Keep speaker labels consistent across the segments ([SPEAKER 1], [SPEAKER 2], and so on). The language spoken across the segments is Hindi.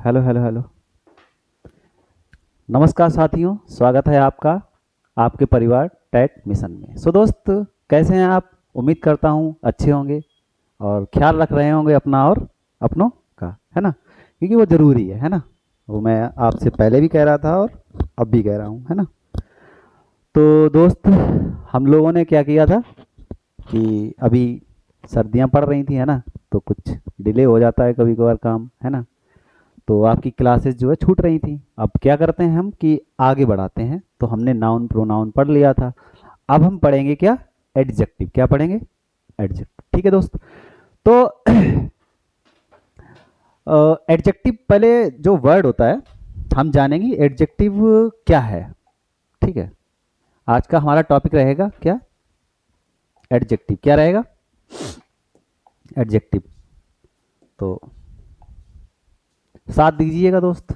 [SPEAKER 1] Hello hello hello. नमस्कार साथियों, स्वागत है आपका आपके परिवार टैट मिशन में। दोस्त, कैसे हैं आप? उम्मीद करता हूँ अच्छे होंगे और ख्याल रख रहे होंगे अपना और अपनों का, है ना? क्योंकि वो ज़रूरी है ना? वो मैं आपसे पहले भी कह रहा था और अब भी कह रहा हूँ, है ना? तो दोस्त, हम लोगों ने क्या किया था कि अभी सर्दियाँ पड़ रही थी, है ना? तो कुछ डिले हो जाता है कभी कभार काम, है ना? तो आपकी क्लासेस जो है छूट रही थी। अब क्या करते हैं हम कि आगे बढ़ाते हैं। तो हमने नाउन प्रोनाउन पढ़ लिया था। अब हम पढ़ेंगे क्या? एडजेक्टिव। क्या पढ़ेंगे? एडजेक्टिव। ठीक है दोस्त। तो एडजेक्टिव, पहले जो वर्ड होता है हम जानेंगे एडजेक्टिव क्या है। ठीक है, आज का हमारा टॉपिक रहेगा क्या? एडजेक्टिव। क्या रहेगा? एडजेक्टिव। तो साथ दीजिएगा दोस्त,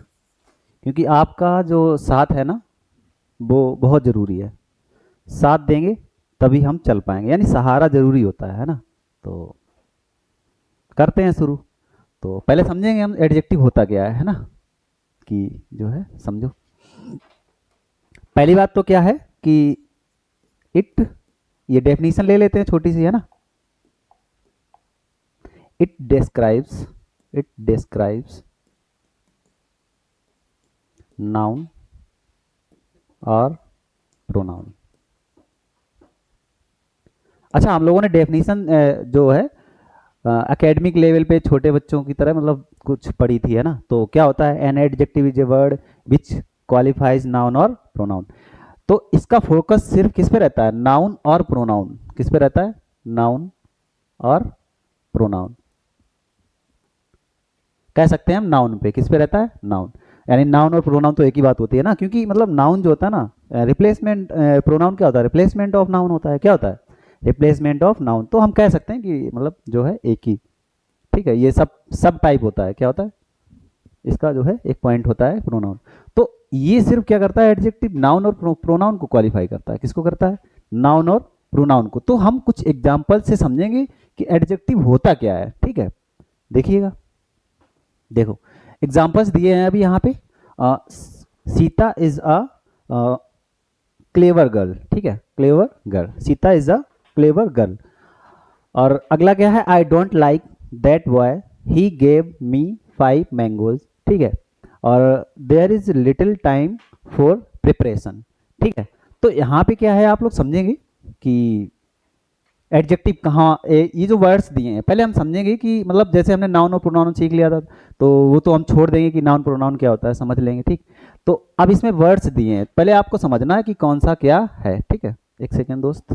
[SPEAKER 1] क्योंकि आपका जो साथ है ना, वो बहुत ज़रूरी है। साथ देंगे तभी हम चल पाएंगे, यानी सहारा जरूरी होता है ना? तो करते हैं शुरू। तो पहले समझेंगे हम एडजेक्टिव होता क्या है ना? कि जो है समझो। पहली बात तो क्या है कि इट, ये डेफिनेशन ले लेते हैं छोटी सी, है ना? It describes, it describes noun और प्रोनाउन। अच्छा, हम लोगों ने डेफिनेशन जो है एकेडमिक लेवल पे छोटे बच्चों की तरह मतलब कुछ पढ़ी थी, है ना? तो क्या होता है? An adjective is a word which qualifies noun और प्रोनाउन। तो इसका फोकस सिर्फ किस पे रहता है? नाउन और प्रोनाउन। किस पे रहता है? नाउन और प्रोनाउन। कह सकते हैं हम नाउन पे। किस पे रहता है? नाउन। यानी नाउन और प्रोनाउन तो एक ही बात होती है ना, क्योंकि मतलब नाउन जो होता है ना, रिप्लेसमेंट, प्रोनाउन क्या होता है? रिप्लेसमेंट ऑफ नाउन होता है। क्या होता है? Replacement of noun. तो हम कह सकते हैं कि मतलब जो है एक ही। ठीक है, ये सब सब टाइप होता है। क्या होता है? इसका जो है एक पॉइंट होता है प्रोनाउन। तो ये सिर्फ क्या करता है? एडजेक्टिव नाउन और प्रोनाउन को क्वालिफाई करता है। किसको करता है? नाउन और प्रोनाउन को। तो हम कुछ एग्जाम्पल से समझेंगे कि एडजेक्टिव होता क्या है। ठीक है, देखिएगा। देखो, एग्जाम्पल्स दिए हैं अभी यहाँ पे। Sita is a clever girl. ठीक है, clever girl. Sita is a clever girl. और अगला क्या है? I don't like that boy, he gave me 5 mangoes. ठीक है, और there is little time for preparation. ठीक है, तो यहाँ पे क्या है आप लोग समझेंगे कि एडजेक्टिव कहाँ, ये जो वर्ड्स दिए हैं पहले हम समझेंगे कि मतलब जैसे हमने नाउन और प्रोनाउन सीख लिया था, तो वो तो हम छोड़ देंगे कि नाउन प्रोनाउन क्या होता है, समझ लेंगे। ठीक, तो अब इसमें वर्ड्स दिए हैं, पहले आपको समझना है कि कौन सा क्या है। ठीक है, एक सेकेंड दोस्त,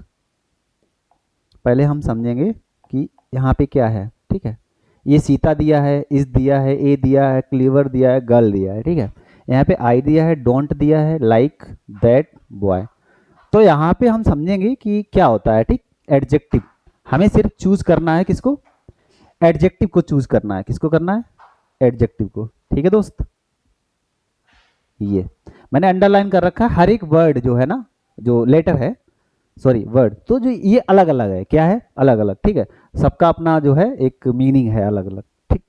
[SPEAKER 1] पहले हम समझेंगे कि यहाँ पे क्या है। ठीक है, ये सीता दिया है, इस दिया है, ए दिया है, क्लीवर दिया है, गर्ल दिया है। ठीक है, यहाँ पे आई दिया है, डोंट दिया है, लाइक दैट बॉय। तो यहाँ पे हम समझेंगे कि क्या होता है। ठीक, एडजेक्टिव हमें सिर्फ चूज करना है। किसको? एडजेक्टिव को चूज करना है। किसको करना है? एडजेक्टिव को। ठीक है दोस्त, ये मैंने अंडरलाइन कर रखा है। हर एक वर्ड जो है ना, जो लेटर है, सॉरी वर्ड, तो जो ये अलग अलग है। क्या है? अलग अलग। ठीक है, सबका अपना जो है एक मीनिंग है अलग अलग। ठीक,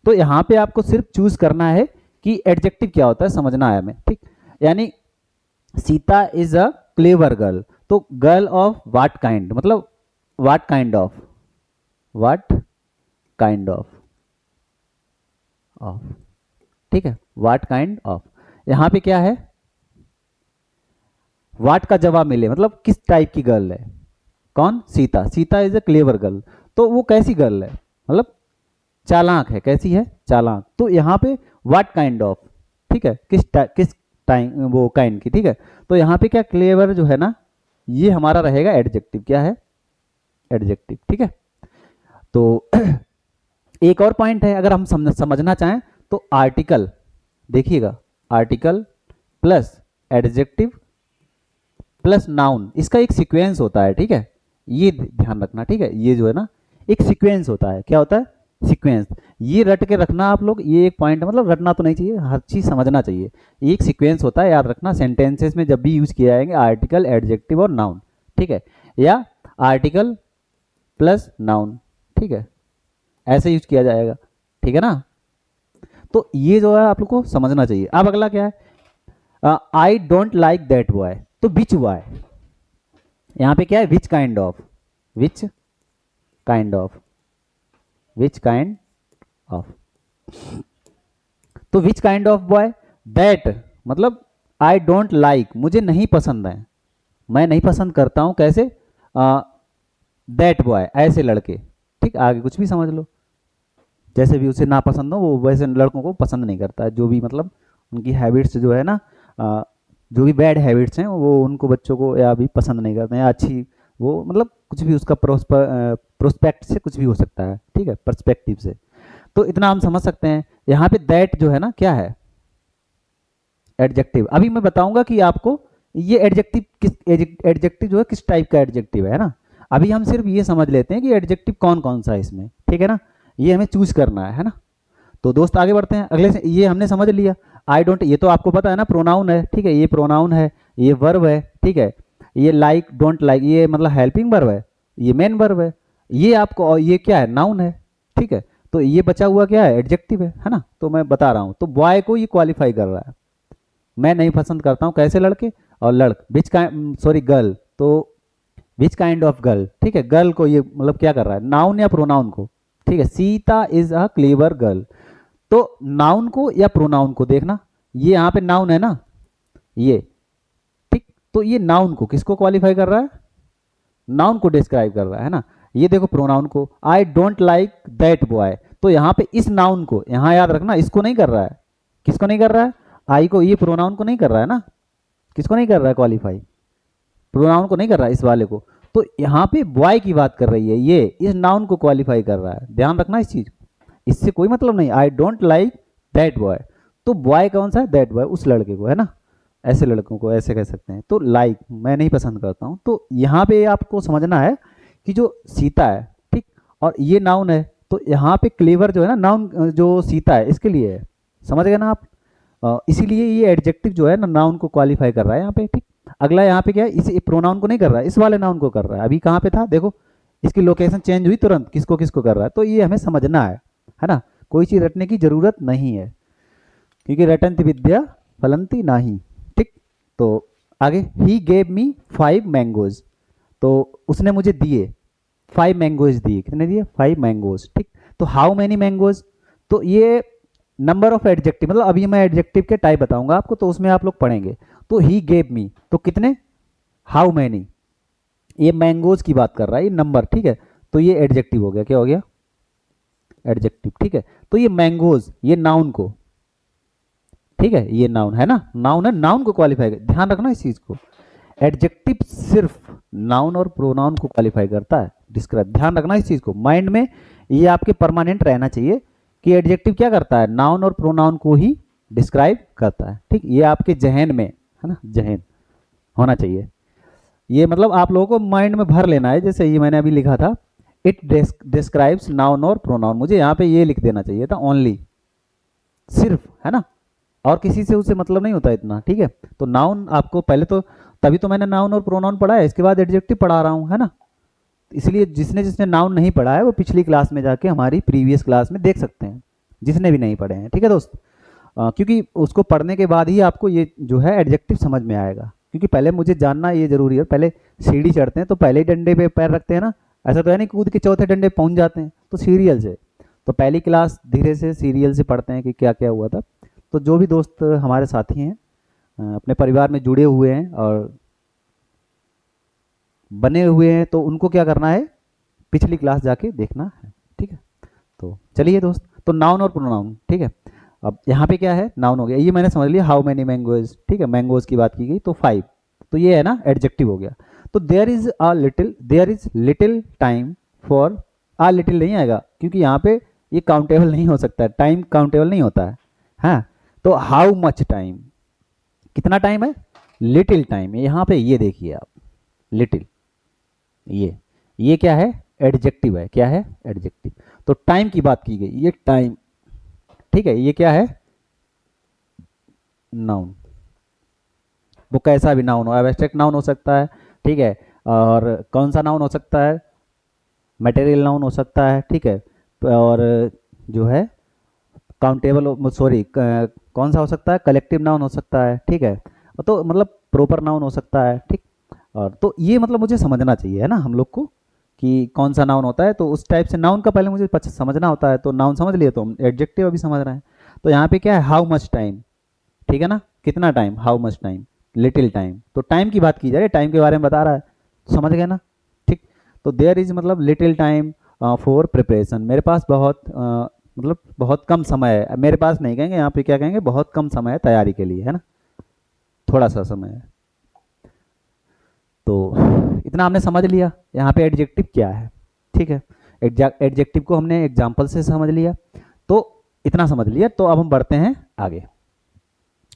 [SPEAKER 1] तो यहाँ पे आपको सिर्फ चूज करना है कि एडजेक्टिव क्या होता है, समझना है हमें। ठीक, यानी Sita is a clever girl, तो गर्ल ऑफ वाट काइंड, मतलब वाट kind of, watt kind of. ठीक है, वाट काइंड ऑफ। यहाँ पे क्या है? वाट का जवाब मिले, मतलब किस टाइप की गर्ल है। कौन? Sita. Sita is a clever girl, तो वो कैसी गर्ल है? मतलब चालाक है। कैसी है? चालाक। तो यहाँ पे व्हाट काइंड ऑफ। ठीक है, किस टाइम वो काइंड की। ठीक है, तो यहाँ पे क्या क्लेवर जो है ना, ये हमारा रहेगा एडजेक्टिव। क्या है? एडजेक्टिव। ठीक है, तो एक और पॉइंट है, अगर हम समझना चाहें तो आर्टिकल, देखिएगा, article plus adjective plus noun, इसका एक सीक्वेंस होता है। ठीक है, ये ध्यान रखना। ठीक है, ये जो है ना एक सीक्वेंस होता है। क्या होता है? सीक्वेंस। ये रट के रखना आप लोग, ये एक पॉइंट है, मतलब रटना तो नहीं चाहिए, हर चीज समझना चाहिए। ये एक सीक्वेंस होता है, याद रखना। सेंटेंसेस में जब भी यूज किया जाएंगे आर्टिकल, एडजेक्टिव और नाउन। ठीक है, या आर्टिकल प्लस नाउन। ठीक है, ऐसे यूज किया जाएगा। ठीक है ना? तो ये जो है आप लोग को समझना चाहिए। अब अगला क्या है, I don't like that boy, तो विच बॉय, यहाँ पे क्या है, which kind of, which kind of, which kind of, तो which kind of boy, that मतलब आई डोंट लाइक, मुझे नहीं पसंद है, मैं नहीं पसंद करता हूं, कैसे, दैट बॉय, ऐसे लड़के। ठीक, आगे कुछ भी समझ लो, जैसे भी उसे ना पसंद हो वो वैसे लड़कों को पसंद नहीं करता है, जो भी मतलब उनकी हैबिट्स जो है ना, जो भी बैड हैबिट्स हैं वो उनको बच्चों को या भी पसंद नहीं करते हैं, या अच्छी वो मतलब कुछ भी उसका प्रोस्पेक्ट से कुछ भी हो सकता है, ठीक है, पर्सपेक्टिव से। तो इतना हम समझ सकते हैं। यहाँ पे दैट जो है ना क्या है, एडजेक्टिव। अभी मैं बताऊंगा कि आपको ये एडजेक्टिव किस, एडजेक्टिव जो है किस टाइप का एडजेक्टिव है ना। अभी हम सिर्फ ये समझ लेते हैं कि एडजेक्टिव कौन कौन सा है इसमें, ठीक है ना, ये हमें चूज करना है ना। तो दोस्त आगे बढ़ते हैं अगले से, ये हमने समझ लिया आई डोंट, ये तो आपको पता है ना, प्रोनाउन है, ठीक है, ये प्रोनाउन है, ये वर्ब है, ठीक है, ये लाइक डोंट लाइक ये मतलब हेल्पिंग वर्ब है, ये मेन वर्ब है, ये आपको, और ये क्या है, नाउन है, ठीक है। तो ये बचा हुआ क्या है, एडजेक्टिव है ना। तो मैं बता रहा हूँ, तो बॉय को ये क्वालिफाई कर रहा है, मैं नहीं पसंद करता हूँ कैसे लड़के, और लड़क विच काइंड, सॉरी गर्ल, तो विच काइंड ऑफ गर्ल, ठीक है, गर्ल को ये मतलब क्या कर रहा है, नाउन या प्रोनाउन को, ठीक है, Sita is a clever girl, तो नाउन को या प्रोनाउन को देखना, ये यहाँ पे नाउन है ना, ये, ठीक, तो ये नाउन को किसको क्वालिफाई कर रहा है, नाउन को डिस्क्राइब कर रहा है ना। ये देखो प्रोनाउन को, आई डोंट लाइक दैट बॉय, तो यहाँ पे इस नाउन को, यहाँ याद रखना, इसको नहीं कर रहा है, किसको नहीं कर रहा है, आई को, ये प्रोनाउन को नहीं कर रहा है ना, किसको नहीं कर रहा है क्वालिफाई, प्रोनाउन को नहीं कर रहा है, इस वाले को। तो यहाँ पे बॉय की बात कर रही है, ये इस नाउन को क्वालिफाई कर रहा है, ध्यान रखना इस चीज, इससे कोई मतलब नहीं, आई डोंट लाइक दैट बॉय, तो बॉय कौन सा है, दैट बॉय, उस लड़के को है ना, ऐसे लड़कों को ऐसे कह सकते हैं। तो लाइक मैं नहीं पसंद करता हूँ, तो यहाँ पे आपको समझना है कि जो सीता है, ठीक, और ये नाउन है, तो यहाँ पे क्लेवर जो है ना, नाउन जो सीता है इसके लिए है, समझ गए ना आप। इसीलिए ये एडजेक्टिव जो है ना नाउन को क्वालिफाई कर रहा है यहाँ पे, ठीक। अगला यहाँ पे क्या है, इस प्रोनाउन को नहीं कर रहा है, इस वाले नाउन को कर रहा है, अभी कहाँ पे था देखो, इसकी लोकेशन चेंज हुई तुरंत, किसको किसको कर रहा है, तो ये हमें समझना है ना, कोई चीज रटने की जरूरत नहीं है, क्योंकि रटंती विद्या फलंती नाही, ठीक। तो आगे, ही गेव मी 5 मैंगोज, तो उसने मुझे दिए 5 मैंगोज दिए, कितने दिए, 5 मैंगोज, ठीक। तो हाउ मैनी मैंगोज, तो ये नंबर ऑफ एडजेक्टिव, मतलब अभी मैं एडजेक्टिव के टाइप बताऊंगा आपको, तो उसमें आप लोग पढ़ेंगे। तो ही गेव मी, तो कितने, हाउ मैनी, ये मैंगोज की बात कर रहा है, ये नंबर, ठीक है, तो ये एडजेक्टिव हो गया, क्या हो गया, एडजेक्टिव, ठीक है। तो ये मैंगोज, ये नाउन को, ठीक है, ये नाउन है ना, नाउन है, नाउन को क्वालिफाई कर, ध्यान रखना इस चीज को, एडजेक्टिव सिर्फ नाउन और प्रोनाउन को क्वालिफाई करता है, डिस्क्राइब, ध्यान रखना इस चीज को, माइंड में ये आपके परमानेंट रहना चाहिए कि एडजेक्टिव क्या करता है, नाउन और प्रोनाउन को ही डिस्क्राइब करता है, ठीक, ये आपके जहन में है ना, जहन होना चाहिए, ये मतलब आप लोगों को माइंड में भर लेना है, जैसे ये मैंने अभी लिखा था, इट डिस्क्राइब्स नाउन और प्रोनाउन, मुझे यहाँ पे ये लिख देना चाहिए था, ओनली, सिर्फ, है ना, और किसी से उसे मतलब नहीं होता इतना, ठीक है। तो नाउन आपको पहले तो, तभी तो मैंने नाउन और प्रोनाउन पढ़ा है, इसके बाद एडजेक्टिव पढ़ा रहा हूँ, है ना। इसलिए जिसने जिसने नाउन नहीं पढ़ा है वो पिछली क्लास में जाके हमारी प्रीवियस क्लास में देख सकते हैं, जिसने भी नहीं पढ़े हैं, ठीक है दोस्त। क्योंकि उसको पढ़ने के बाद ही आपको ये जो है एडजेक्टिव समझ में आएगा, क्योंकि पहले मुझे जानना ये जरूरी है, पहले सीढ़ी चढ़ते हैं तो पहले ही डंडे पे पैर रखते हैं ना, ऐसा तो है नहीं कूद के चौथे डंडे पहुंच जाते हैं, तो सीरियल से, तो पहली क्लास धीरे से सीरियल से पढ़ते हैं कि क्या क्या हुआ था। तो जो भी दोस्त हमारे साथी हैं, अपने परिवार में जुड़े हुए हैं और बने हुए हैं, तो उनको क्या करना है, पिछली क्लास जाके देखना है, ठीक है। तो चलिए दोस्त, तो नाउन और प्रोनाउन, ठीक है। अब यहाँ पे क्या है, नाउन हो गया, ये मैंने समझ लिया, हाउ मैनी मैंगोज, ठीक है, मैंगोज की बात की गई, तो 5, तो ये है ना एडजेक्टिव हो गया। तो there is little time for, a little नहीं आएगा क्योंकि यहाँ पे ये काउंटेबल नहीं हो सकता है, टाइम काउंटेबल नहीं होता है, हाँ। तो हाउ मच टाइम, कितना टाइम है, लिटिल टाइम, यहाँ पे ये देखिए आप, लिटिल, ये क्या है, एडजेक्टिव है, क्या है, एडजेक्टिव। तो टाइम की बात की गई, ये टाइम, ठीक है, ये क्या है, नाउन, वो कैसा भी नाउन हो, एब्स्ट्रैक्ट नाउन हो सकता है, ठीक है, और कौन सा नाउन हो सकता है, मटेरियल नाउन हो सकता है, ठीक है, और जो है काउंटेबल, सॉरी, कौन सा हो सकता है, कलेक्टिव नाउन हो सकता है, ठीक है, तो मतलब प्रॉपर नाउन हो सकता है, ठीक। और तो ये मतलब मुझे समझना चाहिए, है ना, हम लोग को कि कौन सा नाउन होता है, तो उस टाइप से नाउन का पहले मुझे समझना होता है, तो नाउन समझ लिए तो हम एडजेक्टिव अभी समझ रहे हैं। तो यहाँ पे क्या है, हाउ मच टाइम, ठीक है ना, कितना time, how much time, little time, तो टाइम की बात की जा रही है, टाइम के बारे में बता रहा है, समझ गए ना, ठीक। तो देयर इज मतलब लिटिल टाइम फॉर प्रिपरेशन, मेरे पास बहुत मतलब बहुत कम समय है, मेरे पास नहीं कहेंगे यहाँ पे, क्या कहेंगे, बहुत कम समय है तैयारी के लिए, है ना, थोड़ा सा समय है। तो इतना हमने समझ लिया यहाँ पे एडजेक्टिव क्या है, ठीक है, एडजेक्टिव को हमने एग्जाम्पल से समझ लिया, तो इतना समझ लिया, तो अब हम बढ़ते हैं आगे।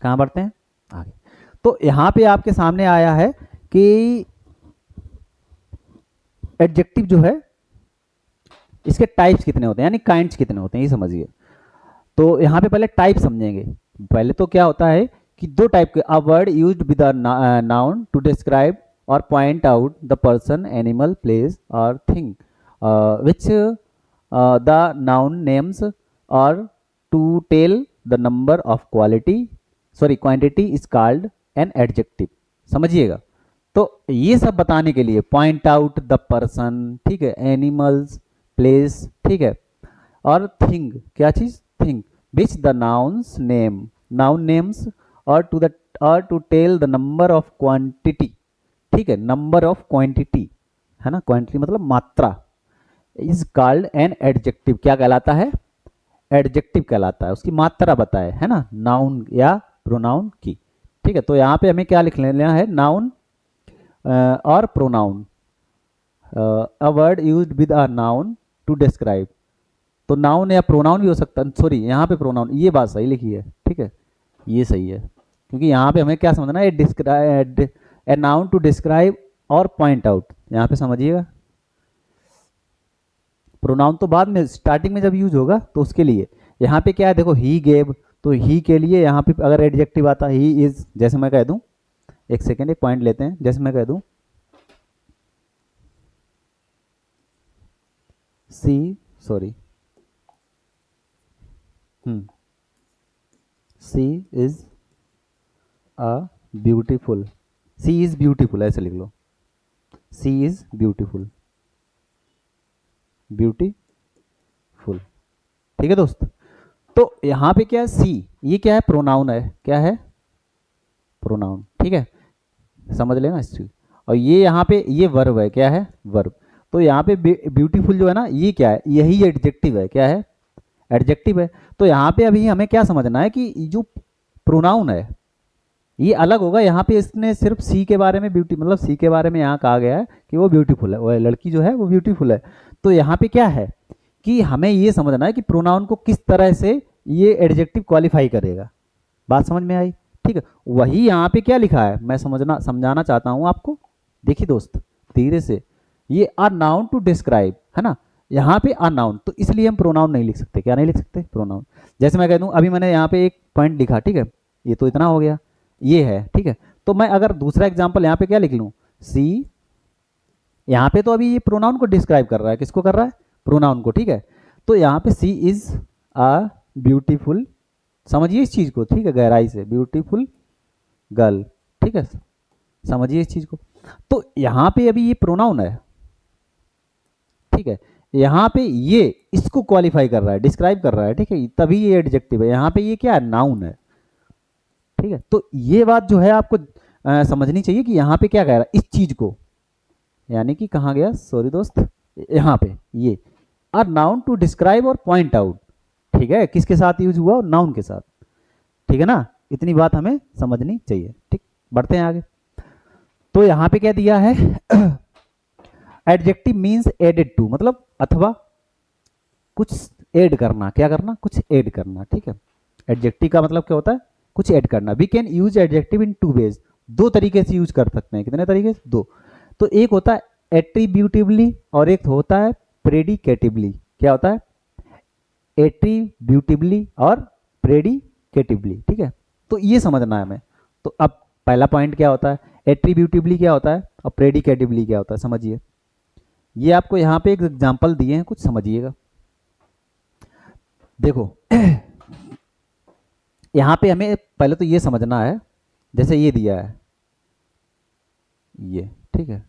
[SPEAKER 1] कहाँ बढ़ते हैं, आगे। तो यहाँ पे आपके सामने आया है कि एडजेक्टिव जो है इसके टाइप्स कितने होते हैं, यानी काइंड्स कितने होते हैं, ये समझिए। तो यहाँ पे पहले टाइप समझेंगे। पहले तो क्या होता है कि दो टाइप के, a word used with a noun to describe और point out the person, animal, place और thing which the noun names, और to tell the number of quantity is called an adjective. समझिएगा। तो ये सब बताने के लिए पॉइंट आउट द पर्सन, ठीक है, एनिमल्स, प्लेस, ठीक है, और थिंग, क्या चीज, thing, which the nouns name, noun names, और to tell the number of quantity, ठीक है, नंबर ऑफ क्वांटिटी, है ना, क्वांटिटी मतलब मात्रा, इज कॉल्ड एन एडजेक्टिव, क्या कहलाता है, एडजेक्टिव कहलाता है, उसकी मात्रा बताए, है ना, नाउन या प्रोनाउन की, ठीक है। तो यहाँ पे हमें क्या लिख लेना है, नाउन और pronoun, a word used with a noun to describe, तो नाउन या प्रोनाउन भी हो सकता है, सॉरी यहाँ पे प्रोनाउन, ये बात सही लिखी है, ठीक है, ये सही है, क्योंकि यहाँ पे हमें क्या समझना है, describe, a noun to describe और पॉइंट आउट, यहाँ पे समझिएगा। प्रोनाउन तो बाद में, स्टार्टिंग में जब यूज होगा तो उसके लिए, यहाँ पे क्या है, देखो ही गेव, तो ही के लिए यहाँ पे अगर एडजेक्टिव आता, ही इज, जैसे मैं कह दूं, एक सेकेंड, एक पॉइंट लेते हैं, जैसे मैं कह दूं sea, sorry, sea is a beautiful, sea is beautiful, ऐसे लिख लो, सी इज ब्यूटीफुल, ब्यूटीफुल, ठीक है दोस्त। तो यहाँ पे क्या है, सी, ये क्या है, प्रोनाउन है, क्या है, प्रोनाउन, ठीक है, समझ लेना इस चीज। और ये यहाँ पे ये वर्ब है, क्या है, वर्ब। तो यहाँ पे ब्यूटीफुल जो है ना, ये क्या है, यही एडजेक्टिव है, क्या है, एडजेक्टिव है। तो यहाँ पे अभी हमें क्या समझना है कि जो प्रोनाउन है ये अलग होगा, यहाँ पे इसने सिर्फ सी के बारे में, ब्यूटी मतलब सी के बारे में यहाँ कहा गया है कि वो ब्यूटीफुल है, वो लड़की जो है वो ब्यूटीफुल है। तो यहाँ पे क्या है कि हमें ये समझना है कि प्रोनाउन को किस तरह से ये एडजेक्टिव क्वालिफाई करेगा। बात समझ में आई, ठीक है। वही यहाँ पे क्या लिखा है, मैं समझाना चाहता हूँ आपको। देखिए दोस्त, धीरे से, ये अ नाउन टू डिस्क्राइब, है ना, यहाँ पे अ नाउन, तो इसलिए हम प्रोनाउन नहीं लिख सकते, क्या नहीं लिख सकते, प्रोनाउन। जैसे मैं कह दूँ, अभी मैंने यहाँ पे एक पॉइंट लिखा, ठीक है, ये तो इतना हो गया, ये है, ठीक है। तो मैं अगर दूसरा एग्जाम्पल यहाँ पे क्या लिख लूँ, सी, यहाँ पे तो अभी ये प्रोनाउन को डिस्क्राइब कर रहा है, किसको कर रहा है, प्रोनाउन को, ठीक है। तो यहाँ पे सी इज अ ब्यूटीफुल, समझिए इस चीज को, ठीक है, गहराई से, ब्यूटीफुल गर्ल, ठीक है, समझिए इस चीज को। तो यहाँ पे अभी ये प्रोनाउन है, ठीक है, यहाँ पे ये इसको क्वालिफाई कर रहा है, डिस्क्राइब कर रहा है, ठीक है, तभी ये एडजेक्टिव है। यहाँ पे ये क्या है, नाउन है, ठीक है। तो ये बात जो है आपको समझनी चाहिए कि यहाँ पे क्या कह रहा है, इस चीज को, यानी कि कहाँ गया, सॉरी दोस्त, यहाँ पे ये आर नाउन टू डिस्क्राइब और पॉइंट आउट, ठीक है, किसके साथ यूज हुआ, नाउन के साथ, ठीक है ना, इतनी बात हमें समझनी चाहिए, ठीक। बढ़ते हैं आगे। तो यहाँ पे क्या दिया है, एडजेक्टिव मीन्स एडेड टू, मतलब अथवा कुछ ऐड करना, क्या करना, कुछ ऐड करना, ठीक है। एडजेक्टिव का मतलब क्या होता है, कुछ ऐड करना। We can use adjective in two ways, दो तरीके से यूज कर सकते हैं, कितने तरीके से, दो। तो एक होता है एट्रीब्यूटिवली और एक होता है प्रेडिकेटिवली। क्या होता है, एट्रीब्यूटिवली और प्रेडिकेटिवली, ठीक है। तो ये समझना है हमें। तो अब पहला पॉइंट क्या होता है, एट्रीब्यूटिवली क्या होता है और प्रेडिकेटिवली क्या होता है, समझिए। ये आपको यहाँ पे एक एग्जांपल दिए हैं, कुछ समझिएगा। देखो यहाँ पे हमें पहले तो ये समझना है, जैसे ये दिया है, ये ठीक है,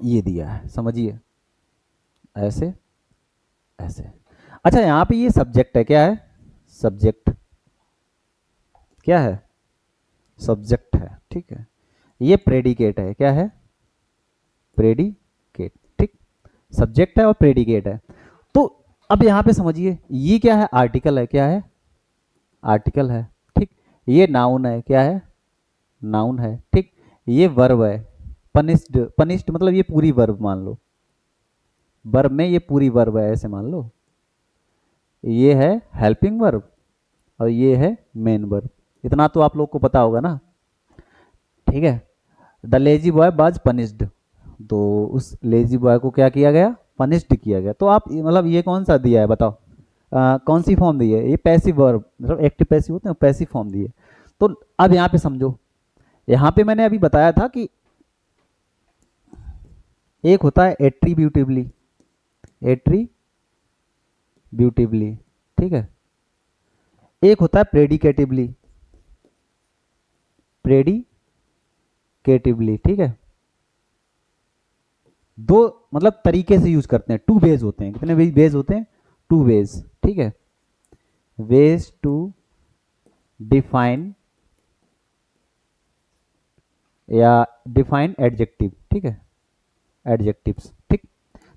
[SPEAKER 1] ये दिया है, समझिए, ऐसे ऐसे। अच्छा यहाँ पे ये सब्जेक्ट है, क्या है, सब्जेक्ट, क्या है, सब्जेक्ट है, ठीक है। ये प्रेडिकेट है, क्या है, प्रेडिकेट, ठीक। सब्जेक्ट है और प्रेडिकेट है। तो अब यहाँ पे समझिए, ये क्या है, आर्टिकल है, क्या है, आर्टिकल है, ठीक। ये नाउन है, क्या है, नाउन है, ठीक। ये वर्ब है, पनिश्ड, पनिश्ड मतलब ये पूरी वर्ब मान लो, वर्ब में ये पूरी वर्ब है, ऐसे मान लो। ये है हेल्पिंग वर्ब और ये है मेन वर्ब। इतना तो आप लोग को पता होगा ना, ठीक है। The lazy boy was punished, तो उस लेजी बॉय को क्या किया गया, पनिश्ड किया गया। तो आप मतलब ये कौन सा दिया है बताओ, कौन सी फॉर्म दी है, ये पैसिव वर्ब, मतलब एक्टिव पैसिव होते हैं, पैसिव फॉर्म दी है। तो अब यहाँ पे समझो, यहाँ पे मैंने अभी बताया था कि एक होता है एट्रीब्यूटिवली, एट्रीब्यूटिवली, ठीक है। एक होता है प्रेडिकेटिवली, प्रेडिकेटिवली, ठीक है। दो मतलब तरीके से यूज करते हैं, टू वेज होते हैं, कितने वेज होते हैं, टू वेज, ठीक है। वेज टू डिफाइन या डिफाइन एडजेक्टिव, ठीक है, एडजेक्टिव्स, ठीक।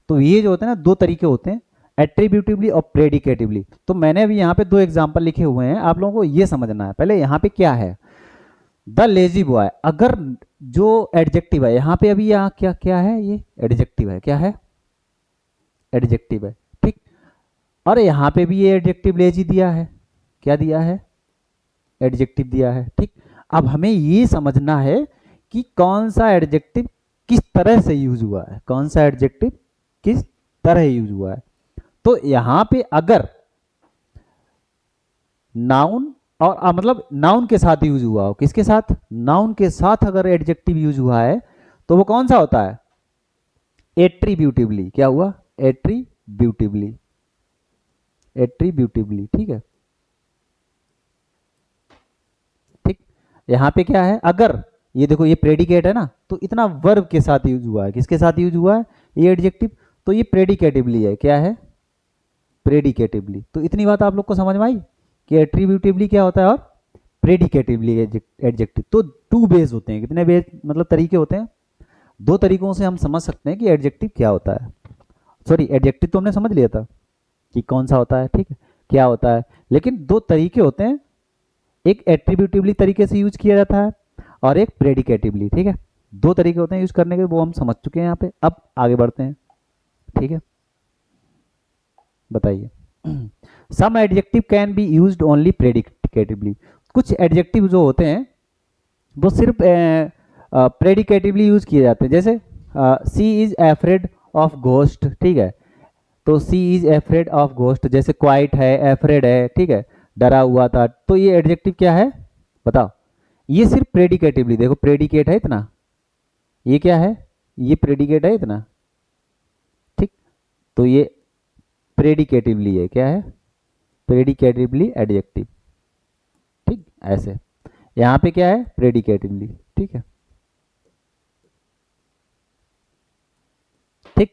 [SPEAKER 1] तो ये जो होते हैं ना, दो तरीके होते हैं, एट्रीब्यूटिवली और प्रेडिकेटिवली। तो मैंने अभी यहाँ पे दो एग्जांपल लिखे हुए हैं, आप लोगों को ये समझना है। पहले यहाँ पे क्या है, द लेजी बॉय, अगर जो एडजेक्टिव है यहाँ पे, अभी यहाँ क्या क्या है, ये एडजेक्टिव है, क्या है, एडजेक्टिव है, ठीक। और यहाँ पे भी ये एडजेक्टिव लेजी दिया है, क्या दिया है, एडजेक्टिव दिया है, ठीक। अब हमें ये समझना है कि कौन सा एडजेक्टिव किस तरह से यूज हुआ है, कौन सा एडजेक्टिव किस तरह यूज हुआ है। तो यहां पे अगर नाउन और मतलब नाउन के साथ यूज हुआ हो, किसके साथ, नाउन के साथ अगर एडजेक्टिव यूज हुआ है, तो वो कौन सा होता है, एट्रीब्यूटिवली, क्या हुआ, एट्रीब्यूटिवली, एट्रीब्यूटिवली, ठीक है, ठीक। यहाँ पे क्या है, अगर ये देखो ये प्रेडिकेट है ना, तो इतना वर्ब के साथ यूज हुआ है, किसके साथ यूज हुआ है, ये एडजेक्टिव, तो ये प्रेडिकेटिवली है, क्या है, प्रेडिकेटिवली। तो इतनी बात आप लोग को समझ में आई कि एट्रीब्यूटिवली क्या होता है और प्रेडिकेटिवली एडजेक्टिव। तो टू बेस होते हैं, कितने बेस मतलब तरीके होते हैं, दो तरीकों से हम समझ सकते हैं कि एडजेक्टिव क्या होता है। सॉरी, एडजेक्टिव तो हमने समझ लिया था कि कौन सा होता है, ठीक है, क्या होता है। लेकिन दो तरीके होते हैं, एक एट्रीब्यूटिवली तरीके से यूज किया जाता है और एक प्रेडिकेटिवली, ठीक है। दो तरीके होते हैं यूज करने के, वो हम समझ चुके हैं यहाँ पे। अब आगे बढ़ते हैं, ठीक है, बताइए। Some adjective can be used only predicatively, कुछ एडजेक्टिव जो होते हैं वो सिर्फ प्रेडिकेटिवली यूज किए जाते हैं। जैसे सी इज एफ्रेड ऑफ घोस्ट, ठीक है, तो सी इज एफ्रेड ऑफ घोस्ट, जैसे क्वाइट है, एफ्रेड है, ठीक है, डरा हुआ था। तो ये एडजेक्टिव क्या है बताओ, ये सिर्फ प्रेडिकेटिवली, देखो प्रेडिकेट है इतना, ये क्या है, ये प्रेडिकेट है इतना, ठीक। तो ये प्रेडिकेटिवली है, क्या है, प्रेडिकेटिवली एडजेक्टिव, ठीक, ऐसे। यहाँ पे क्या है, प्रेडिकेटिवली, ठीक है, ठीक।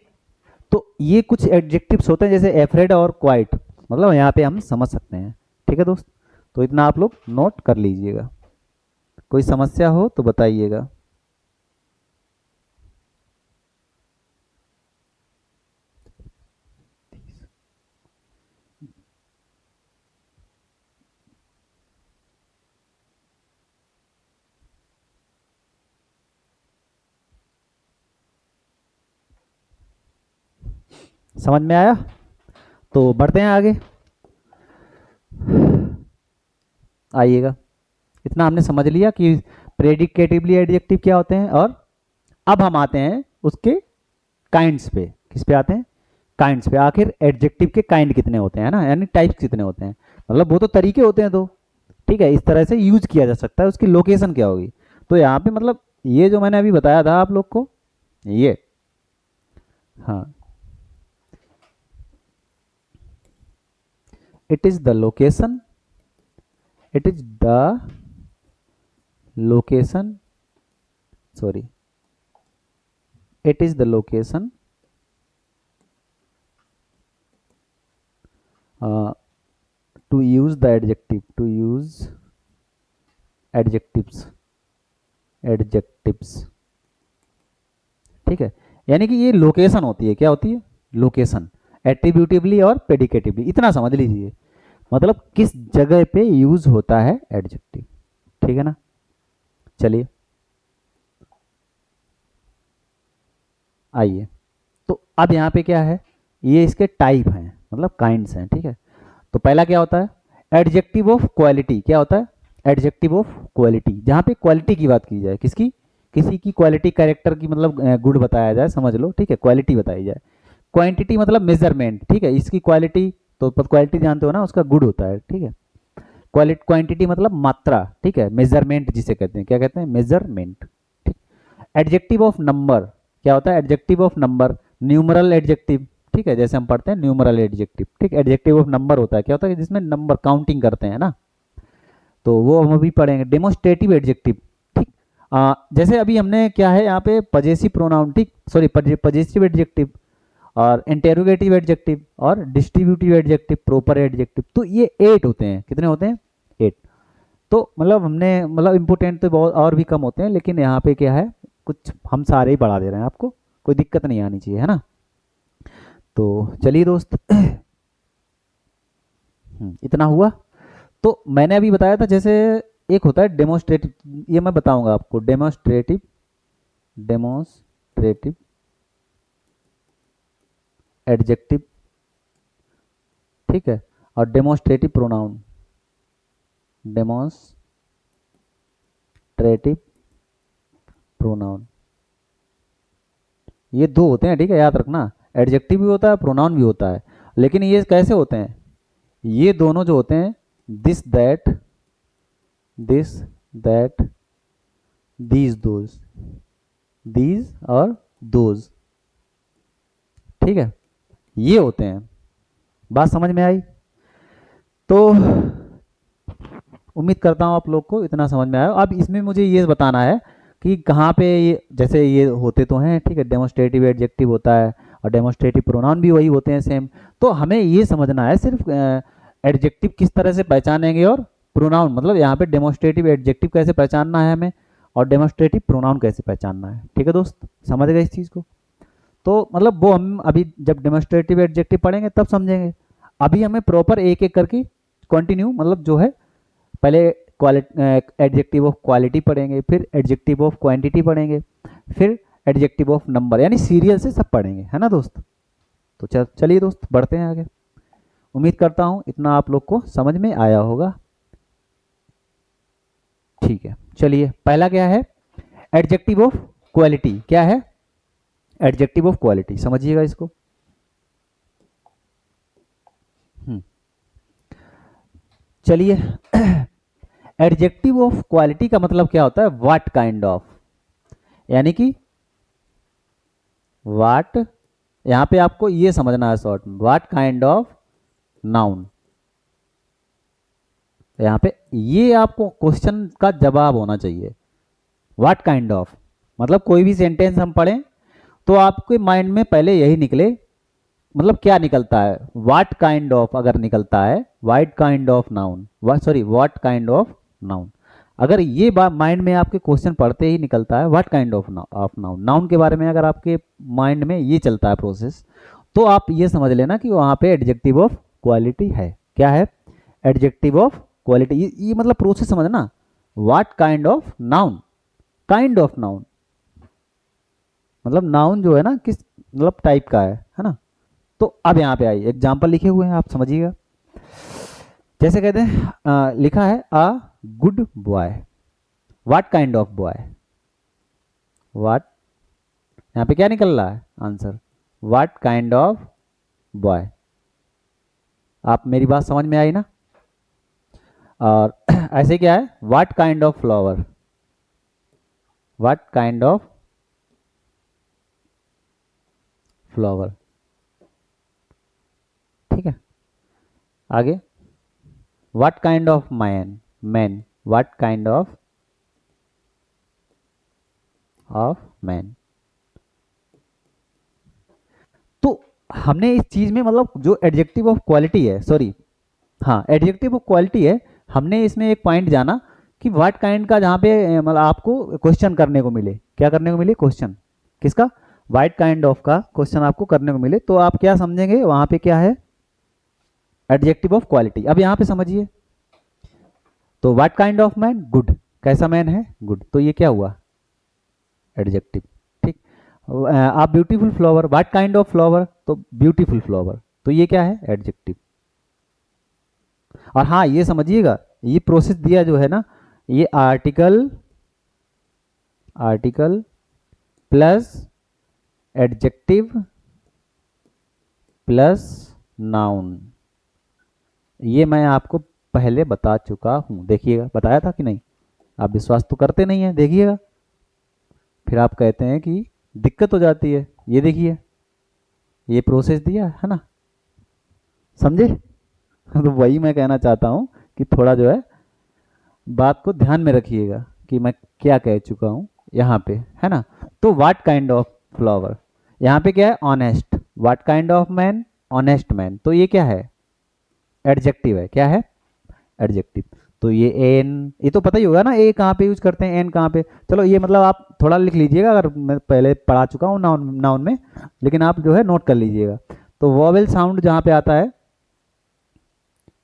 [SPEAKER 1] तो ये कुछ एडजेक्टिव्स होते हैं, जैसे एफ्रेड और क्वाइट, मतलब यहाँ पे हम समझ सकते हैं, ठीक है दोस्त। तो इतना आप लोग नोट कर लीजिएगा, कोई समस्या हो तो बताइएगा। समझ में आया, तो बढ़ते हैं आगे, आइएगा। इतना हमने समझ लिया कि प्रेडिकेटिवली एडजेक्टिव क्या होते हैं। और अब हम आते हैं उसके काइंड्स पे, किस पे आते हैं, काइंड्स पे। आखिर एडजेक्टिव के काइंड कितने होते हैं ना, यानी टाइप्स कितने होते हैं, मतलब वो तो तरीके होते हैं दो, ठीक है, इस तरह से यूज किया जा सकता है, उसकी लोकेशन क्या होगी। तो यहाँ पे मतलब ये जो मैंने अभी बताया था आप लोग को, ये, हाँ, it is the location it is the location, sorry, it is the location to use the adjective, to use adjectives, adjectives, ठीक है। यानी कि ये लोकेशन होती है, क्या होती है, लोकेशन, एट्रीब्यूटिवली और प्रेडिकेटिवली, इतना समझ लीजिए, मतलब किस जगह पे यूज होता है एडजेक्टिव, ठीक है ना। चलिए आइए, तो अब यहाँ पे क्या है, ये इसके टाइप हैं, मतलब काइंड्स हैं, ठीक है। तो पहला क्या होता है, एडजेक्टिव ऑफ क्वालिटी, क्या होता है, एडजेक्टिव ऑफ क्वालिटी, जहाँ पे क्वालिटी की बात की जाए, किसकी, किसी की क्वालिटी, कैरेक्टर की, मतलब गुड बताया जाए, समझ लो, ठीक है, क्वालिटी बताई जाए। क्वांटिटी मतलब मेजरमेंट, ठीक है, इसकी क्वालिटी, तो क्वालिटी जानते हो ना, उसका गुड होता है, ठीक है। क्वालिटी, क्वांटिटी मतलब मात्रा, ठीक है, मेजरमेंट जिसे कहते हैं, क्या कहते हैं, मेजरमेंट, ठीक। एडजेक्टिव ऑफ नंबर, क्या होता है, adjective of number, numeral adjective, ठीक है, जैसे हम पढ़ते हैं न्यूमरल एडजेक्टिव, ठीक। एडजेक्टिव ऑफ नंबर होता है, क्या होता है, जिसमें नंबर काउंटिंग करते हैं ना, तो वो हम अभी पढ़ेंगे। डेमोस्ट्रेटिव एडजेक्टिव, ठीक। जैसे अभी हमने क्या है यहाँ पे, पजेसिव प्रोनाउन, ठीक, सॉरी, पजेसिव एडजेक्टिव और इंटेरोगेटिव एडजेक्टिव और डिस्ट्रीब्यूटिव एडजेक्टिव, प्रॉपर एडजेक्टिव, तो ये 8 होते हैं, कितने होते हैं, 8। तो मतलब हमने, मतलब इंपोर्टेंट तो बहुत और भी कम होते हैं, लेकिन यहाँ पे क्या है, कुछ हम सारे ही बढ़ा दे रहे हैं आपको, कोई दिक्कत नहीं आनी चाहिए, है ना। तो चलिए दोस्त, इतना हुआ। तो मैंने अभी बताया था, जैसे एक होता है डेमोस्ट्रेटिव, ये मैं बताऊंगा आपको, डेमोस्ट्रेटिव, डेमोस्ट्रेटिव एडजेक्टिव, ठीक है, और डेमोस्ट्रेटिव प्रोनाउन, डेमोस्ट्रेटिव प्रोनाउन, ये दो होते हैं, ठीक है, याद रखना, एडजेक्टिव भी होता है, प्रोनाउन भी होता है, लेकिन ये कैसे होते हैं, ये दोनों जो होते हैं, this that, this that, these those, these और दोज, ठीक है, ये होते हैं। बात समझ में आई। तो उम्मीद करता हूँ आप लोग को इतना समझ में आया। अब इसमें मुझे ये बताना है कि कहाँ पे ये, जैसे ये होते तो हैं, ठीक है, डेमोस्ट्रेटिव एडजेक्टिव होता है और डेमोस्ट्रेटिव प्रोनाउन भी वही होते हैं, सेम। तो हमें ये समझना है सिर्फ एडजेक्टिव किस तरह से पहचानेंगे और प्रोनाउन, मतलब यहाँ पे डेमोस्ट्रेटिव एडजेक्टिव कैसे पहचानना है हमें और डेमोस्ट्रेटिव प्रोनाउन कैसे पहचानना है, ठीक है दोस्त, समझ गए इस चीज़ को। तो मतलब वो हम अभी जब डेमोस्ट्रेटिव एडजेक्टिव पढ़ेंगे तब समझेंगे। अभी हमें प्रॉपर एक एक करके कंटिन्यू, मतलब जो है, पहले एडजेक्टिव ऑफ क्वालिटी पढ़ेंगे, फिर एडजेक्टिव ऑफ क्वांटिटी पढ़ेंगे, फिर एडजेक्टिव ऑफ नंबर, यानी सीरियल से सब पढ़ेंगे, है ना दोस्त। तो चलिए दोस्त, बढ़ते हैं आगे। उम्मीद करता हूँ इतना आप लोग को समझ में आया होगा, ठीक है। चलिए, पहला क्या है, एडजेक्टिव ऑफ क्वालिटी, क्या है, एडजेक्टिव ऑफ क्वालिटी, समझिएगा इसको। हम्म, चलिए, एडजेक्टिव ऑफ क्वालिटी का मतलब क्या होता है, व्हाट काइंड ऑफ, यानी कि व्हाट, यहां पे आपको ये समझना है शॉर्ट में, व्हाट काइंड ऑफ नाउन, यहां पे ये आपको क्वेश्चन का जवाब होना चाहिए। व्हाट काइंड ऑफ मतलब कोई भी सेंटेंस हम पढ़ें तो आपके माइंड में पहले यही निकले, मतलब क्या निकलता है, व्हाट काइंड ऑफ अगर निकलता है, white kind of noun, sorry, what kind of noun, अगर ये बात माइंड में आपके क्वेश्चन पढ़ते ही निकलता है, what kind of noun, noun के बारे में अगर आपके माइंड में ये चलता है प्रोसेस, तो आप ये समझ लेना कि वहां पे एडजेक्टिव ऑफ क्वालिटी है। क्या है, एडजेक्टिव ऑफ क्वालिटी, ये मतलब प्रोसेस समझना, what kind of noun, kind of noun मतलब नाउन जो है ना, किस मतलब टाइप का है ना। तो अब यहाँ पे आइए, एग्जाम्पल लिखे हुए हैं, आप समझिएगा। जैसे कहते हैं, लिखा है a good boy, what kind of boy, what, यहाँ पे क्या निकल रहा है answer, what kind of boy. आप मेरी बात समझ में आई ना। और ऐसे क्या है, what kind of flower, what kind of flower, ठीक है। आगे, what kind of man, man, what kind of man. तो हमने इस चीज में मतलब जो एडजेक्टिव ऑफ क्वालिटी है, सॉरी, हाँ एडजेक्टिव ऑफ क्वालिटी है, हमने इसमें एक पॉइंट जाना कि व्हाट काइंड का जहाँ पे मतलब आपको क्वेश्चन करने को मिले, क्या करने को मिले, क्वेश्चन किसका, व्हाट काइंड ऑफ का क्वेश्चन आपको करने को मिले, तो आप क्या समझेंगे वहां पे क्या है, एडजेक्टिव ऑफ क्वालिटी। अब यहाँ पे समझिए, तो what kind of man, good, कैसा मैन है, गुड, तो ये क्या हुआ, एडजेक्टिव। ठीक, आप beautiful flower, what kind of flower, तो ब्यूटीफुल फ्लावर, तो ये क्या है, एडजेक्टिव। और हाँ ये समझिएगा, ये प्रोसेस दिया जो है ना, ये article, article plus adjective plus noun, ये मैं आपको पहले बता चुका हूं, देखिएगा बताया था कि नहीं, आप विश्वास तो करते नहीं है, देखिएगा, फिर आप कहते हैं कि दिक्कत हो जाती है। ये देखिए, ये प्रोसेस दिया है ना, समझे। तो वही मैं कहना चाहता हूँ कि थोड़ा जो है बात को ध्यान में रखिएगा कि मैं क्या कह चुका हूँ यहाँ पे, है ना। तो व्हाट काइंड ऑफ फ्लावर, यहाँ पे क्या है, honest, what kind of man, honest man, तो ये क्या है, एडजेक्टिव है, क्या है, एडजेक्टिव। तो ये एन, ये तो पता ही होगा ना, ए कहाँ पे यूज करते हैं, एन कहाँ पे, चलो ये मतलब आप थोड़ा लिख लीजिएगा, अगर मैं पहले पढ़ा चुका हूँ नाउन, नाउन में, लेकिन आप जो है नोट कर लीजिएगा। तो वोवेल साउंड जहाँ पे आता है,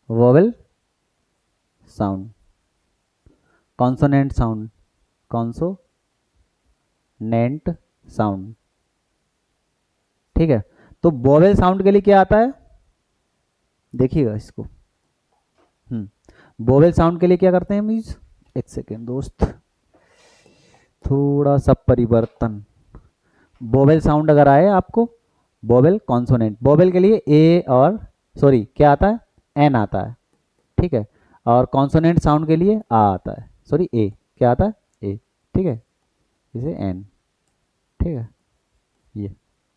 [SPEAKER 1] vowel sound, consonant sound, consonant sound, ठीक है। तो वोवेल साउंड के लिए क्या आता है, देखिएगा इसको, वोवेल साउंड के लिए क्या करते हैं हम यूज, एक सेकेंड दोस्त, थोड़ा सा परिवर्तन, वोवेल साउंड अगर आए आपको, वोवेल कॉन्सोनेंट, वोवेल के लिए ए और सॉरी क्या आता है, एन आता है, ठीक है, और कॉन्सोनेंट साउंड के लिए आ आता है, सॉरी ए, क्या आता है, ए, ठीक है, इसे एन, ठीक है, ये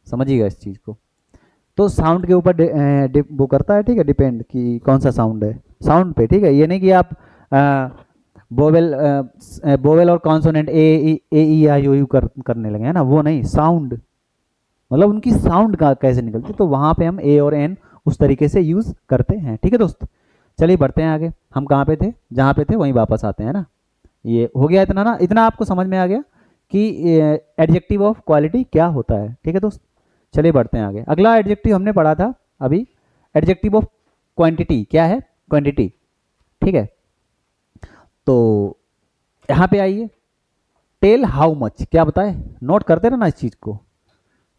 [SPEAKER 1] समझिएगा इस चीज़ को। तो साउंड के ऊपर वो करता है, ठीक है, डिपेंड कि कौन सा साउंड है, साउंड पे, ठीक है, ये नहीं कि आप वोवेल वोवेल और consonant A E I O U करने लगे हैं ना, वो नहीं, साउंड मतलब उनकी साउंड का कैसे निकलती, तो वहाँ पे हम ए और एन उस तरीके से यूज़ करते हैं, ठीक है दोस्त। चलिए बढ़ते हैं आगे, हम कहाँ पे थे, जहाँ पे थे वहीं वापस आते हैं ना। ये हो गया इतना ना, इतना आपको समझ में आ गया कि एडजेक्टिव ऑफ क्वालिटी क्या होता है, ठीक है दोस्त। चलिए बढ़ते हैं आगे, अगला एडजेक्टिव हमने पढ़ा था अभी, एडजेक्टिव ऑफ क्वांटिटी, क्या है, क्वांटिटी, ठीक है। तो यहाँ पे आइए, टेल हाउ मच, क्या बताए, नोट करते रहना इस चीज को,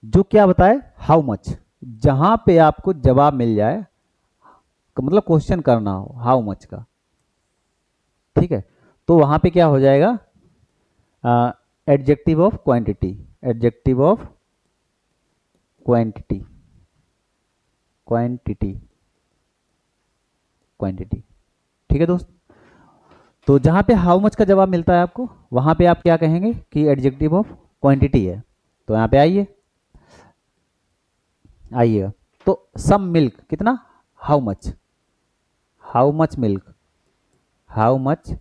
[SPEAKER 1] जो क्या बताए, हाउ मच, जहां पे आपको जवाब मिल जाए, मतलब क्वेश्चन करना हो हाउ मच का, ठीक है, तो वहां पे क्या हो जाएगा, adjective of quantity, adjective of quantity, quantity, quantity, ठीक है दोस्त। तो जहां पे हाउ मच का जवाब मिलता है आपको, वहां पे आप क्या कहेंगे कि एडजेक्टिव ऑफ क्वांटिटी है। तो यहाँ पे आइए, आइएगा, तो सम मिल्क, कितना, how much, how much milk, how much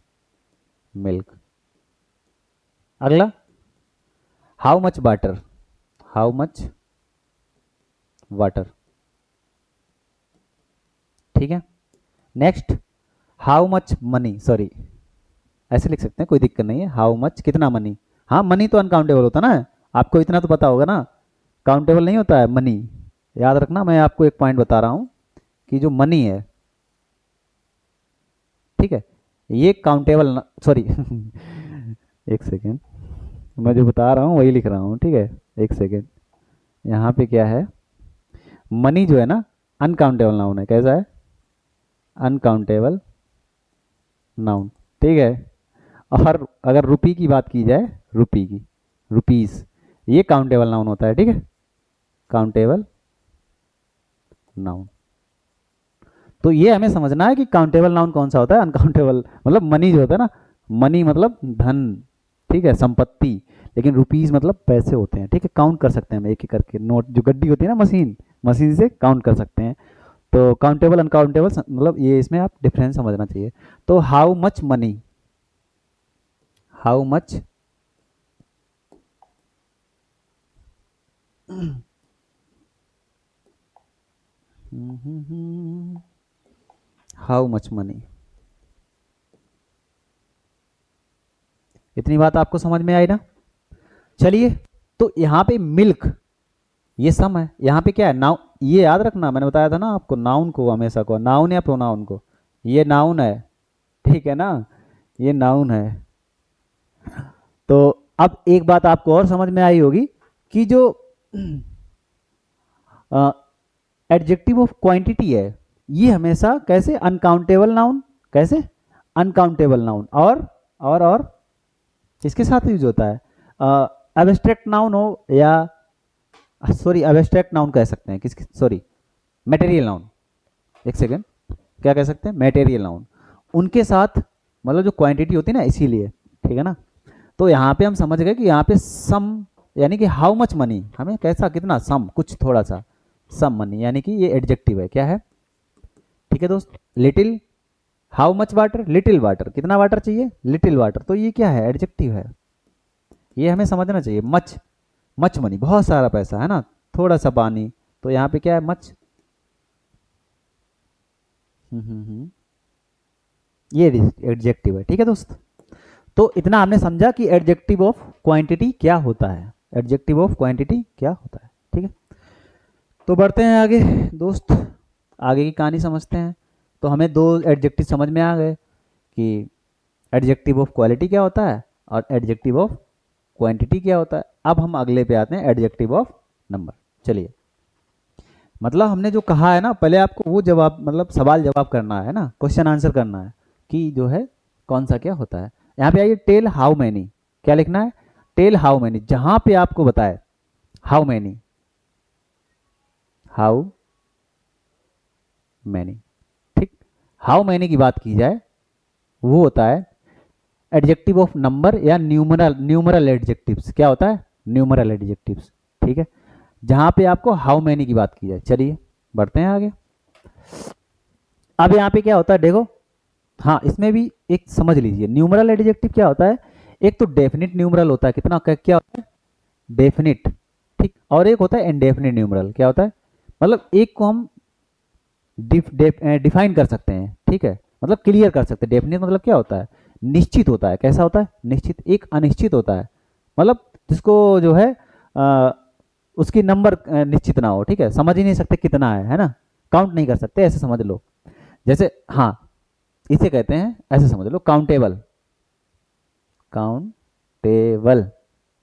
[SPEAKER 1] milk. अगला, how much water, how much water, ठीक है। Next, how much money, sorry ऐसे लिख सकते हैं, कोई दिक्कत नहीं है, हाउ मच, कितना मनी, हाँ मनी तो अनकाउंटेबल होता ना, आपको इतना तो पता होगा ना, काउंटेबल नहीं होता है मनी, याद रखना, मैं आपको एक पॉइंट बता रहा हूँ कि जो मनी है, ठीक है, ये काउंटेबल, सॉरी एक सेकेंड, मैं जो बता रहा हूँ वही लिख रहा हूँ, ठीक है, एक सेकेंड, यहाँ पे क्या है, मनी जो है ना अनकाउंटेबल नाउन है, कैसा है, अनकाउंटेबल नाउन, ठीक है। और अगर रुपी की बात की जाए, रुपी की, रुपीस, ये काउंटेबल नाउन होता है, ठीक है, काउंटेबल नाउन। तो ये हमें समझना है कि काउंटेबल नाउन कौन सा होता है, अनकाउंटेबल मतलब मनी जो होता है ना, मनी मतलब धन, ठीक है, संपत्ति, लेकिन रुपीस मतलब पैसे होते हैं, ठीक है, काउंट कर सकते हैं हम एक एक करके, नोट जो गड्डी होती है ना, मशीन, मशीन से काउंट कर सकते हैं। तो काउंटेबल अनकाउंटेबल मतलब ये इसमें आप डिफरेंस समझना चाहिए। तो how much money, how much, how much money, इतनी बात आपको समझ में आई ना। चलिए, तो यहाँ पे मिल्क, ये सम है। यहाँ पे क्या है, नाउन, ये याद रखना, मैंने बताया था ना आपको, नाउन को हमेशा को नाउन या प्रोनाउन को, ये नाउन है, ठीक है ना, ये नाउन है। तो अब एक बात आपको और समझ में आई होगी कि जो एडजेक्टिव ऑफ क्वांटिटी है, ये हमेशा कैसे, अनकाउंटेबल नाउन, कैसे, अनकाउंटेबल नाउन, और किसके साथ यूज होता है, एब्स्ट्रैक्ट नाउन हो या, सॉरी एब्स्ट्रैक्ट नाउन कह सकते हैं, किसके, सॉरी मटेरियल नाउन, एक सेकेंड, क्या कह सकते हैं, मटेरियल नाउन, उनके साथ, मतलब जो क्वांटिटी होती है ना, इसीलिए, ठीक है ना। तो यहाँ पे हम समझ गए कि यहाँ पे सम, यानी कि हाउ मच मनी, हमें कैसा, कितना, सम, कुछ थोड़ा सा, सम मनी, यानी कि ये एडजेक्टिव है, क्या है, ठीक है दोस्त। Little, how much water, little water, कितना वाटर चाहिए, लिटिल वाटर, तो ये क्या है, एडजेक्टिव है, ये हमें समझना चाहिए। मच, मच मनी, बहुत सारा पैसा है ना, थोड़ा सा पानी, तो यहाँ पे क्या है, मच, ये एडजेक्टिव है, ठीक है दोस्त। तो इतना हमने समझा कि एडजेक्टिव ऑफ क्वांटिटी क्या होता है, एडजेक्टिव ऑफ क्वांटिटी क्या होता है, ठीक है। तो बढ़ते हैं आगे दोस्त, आगे की कहानी समझते हैं। तो हमें दो एडजेक्टिव समझ में आ गए कि एडजेक्टिव ऑफ क्वालिटी क्या होता है और एडजेक्टिव ऑफ क्वांटिटी क्या होता है। अब हम अगले पे आते हैं, एडजेक्टिव ऑफ नंबर। चलिए, मतलब हमने जो कहा है ना, पहले आपको वो जवाब, मतलब सवाल जवाब करना है ना, क्वेश्चन आंसर करना है कि जो है कौन सा क्या होता है। यहाँ पे आइए, टेल हाउ मैनी, क्या लिखना है, टेल हाउ मैनी, जहां पे आपको बताए हाउ मैनी, हाउ मैनी, ठीक, हाउ मैनी की बात की जाए, वो होता है एडजेक्टिव ऑफ नंबर या न्यूमरल, न्यूमरल एडजेक्टिव्स, क्या होता है, न्यूमरल एडजेक्टिव्स, ठीक है, जहां पे आपको हाउ मैनी की बात की जाए। चलिए बढ़ते हैं आगे। अब यहाँ पे क्या होता है देखो, हाँ इसमें भी एक समझ लीजिए, न्यूमरल एडजेक्टिव क्या होता है, एक तो डेफिनिट न्यूमरल होता है, कितना क्या होता है, डेफिनिट, ठीक, और एक होता है इंडेफिनिट न्यूमरल, क्या होता है, मतलब एक को हम डिफाइन कर सकते हैं, ठीक है, मतलब क्लियर कर सकते हैं। डेफिनेट मतलब क्या होता है, निश्चित होता है, कैसा होता है, निश्चित, एक अनिश्चित होता है, मतलब जिसको जो है उसकी नंबर निश्चित ना हो, ठीक है, समझ ही नहीं सकते कितना है ना, काउंट नहीं कर सकते, ऐसे समझ लो। जैसे हाँ, इसे कहते हैं, ऐसे समझ लो, काउंटेबल, काउंटेबल,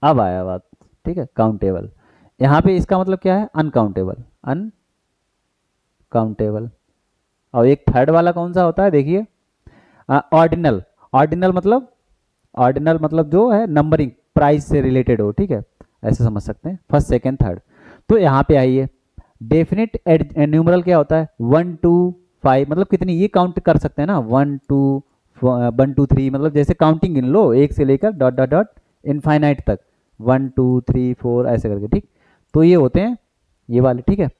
[SPEAKER 1] अब आया बात, ठीक है, काउंटेबल, यहाँ पे इसका मतलब क्या है, अनकाउंटेबल, अनकाउंटेबल। और एक थर्ड वाला कौन सा होता है, देखिए, ऑर्डिनल, ऑर्डिनल मतलब, ऑर्डिनल मतलब जो है नंबरिंग, प्राइस से रिलेटेड हो, ठीक है, ऐसे समझ सकते हैं, फर्स्ट सेकंड थर्ड। तो यहाँ पे आइए, डेफिनेट न्यूमरल क्या होता है, 1 2 5, मतलब कितनी, ये काउंट कर सकते हैं ना, 1 2 1 2 3, मतलब जैसे काउंटिंग गिन लो, एक से लेकर डॉट डॉट डॉट इनफाइनाइट तक, 1 2 3 4 ऐसे करके, ठीक, तो ये होते हैं ये वाले, ठीक है।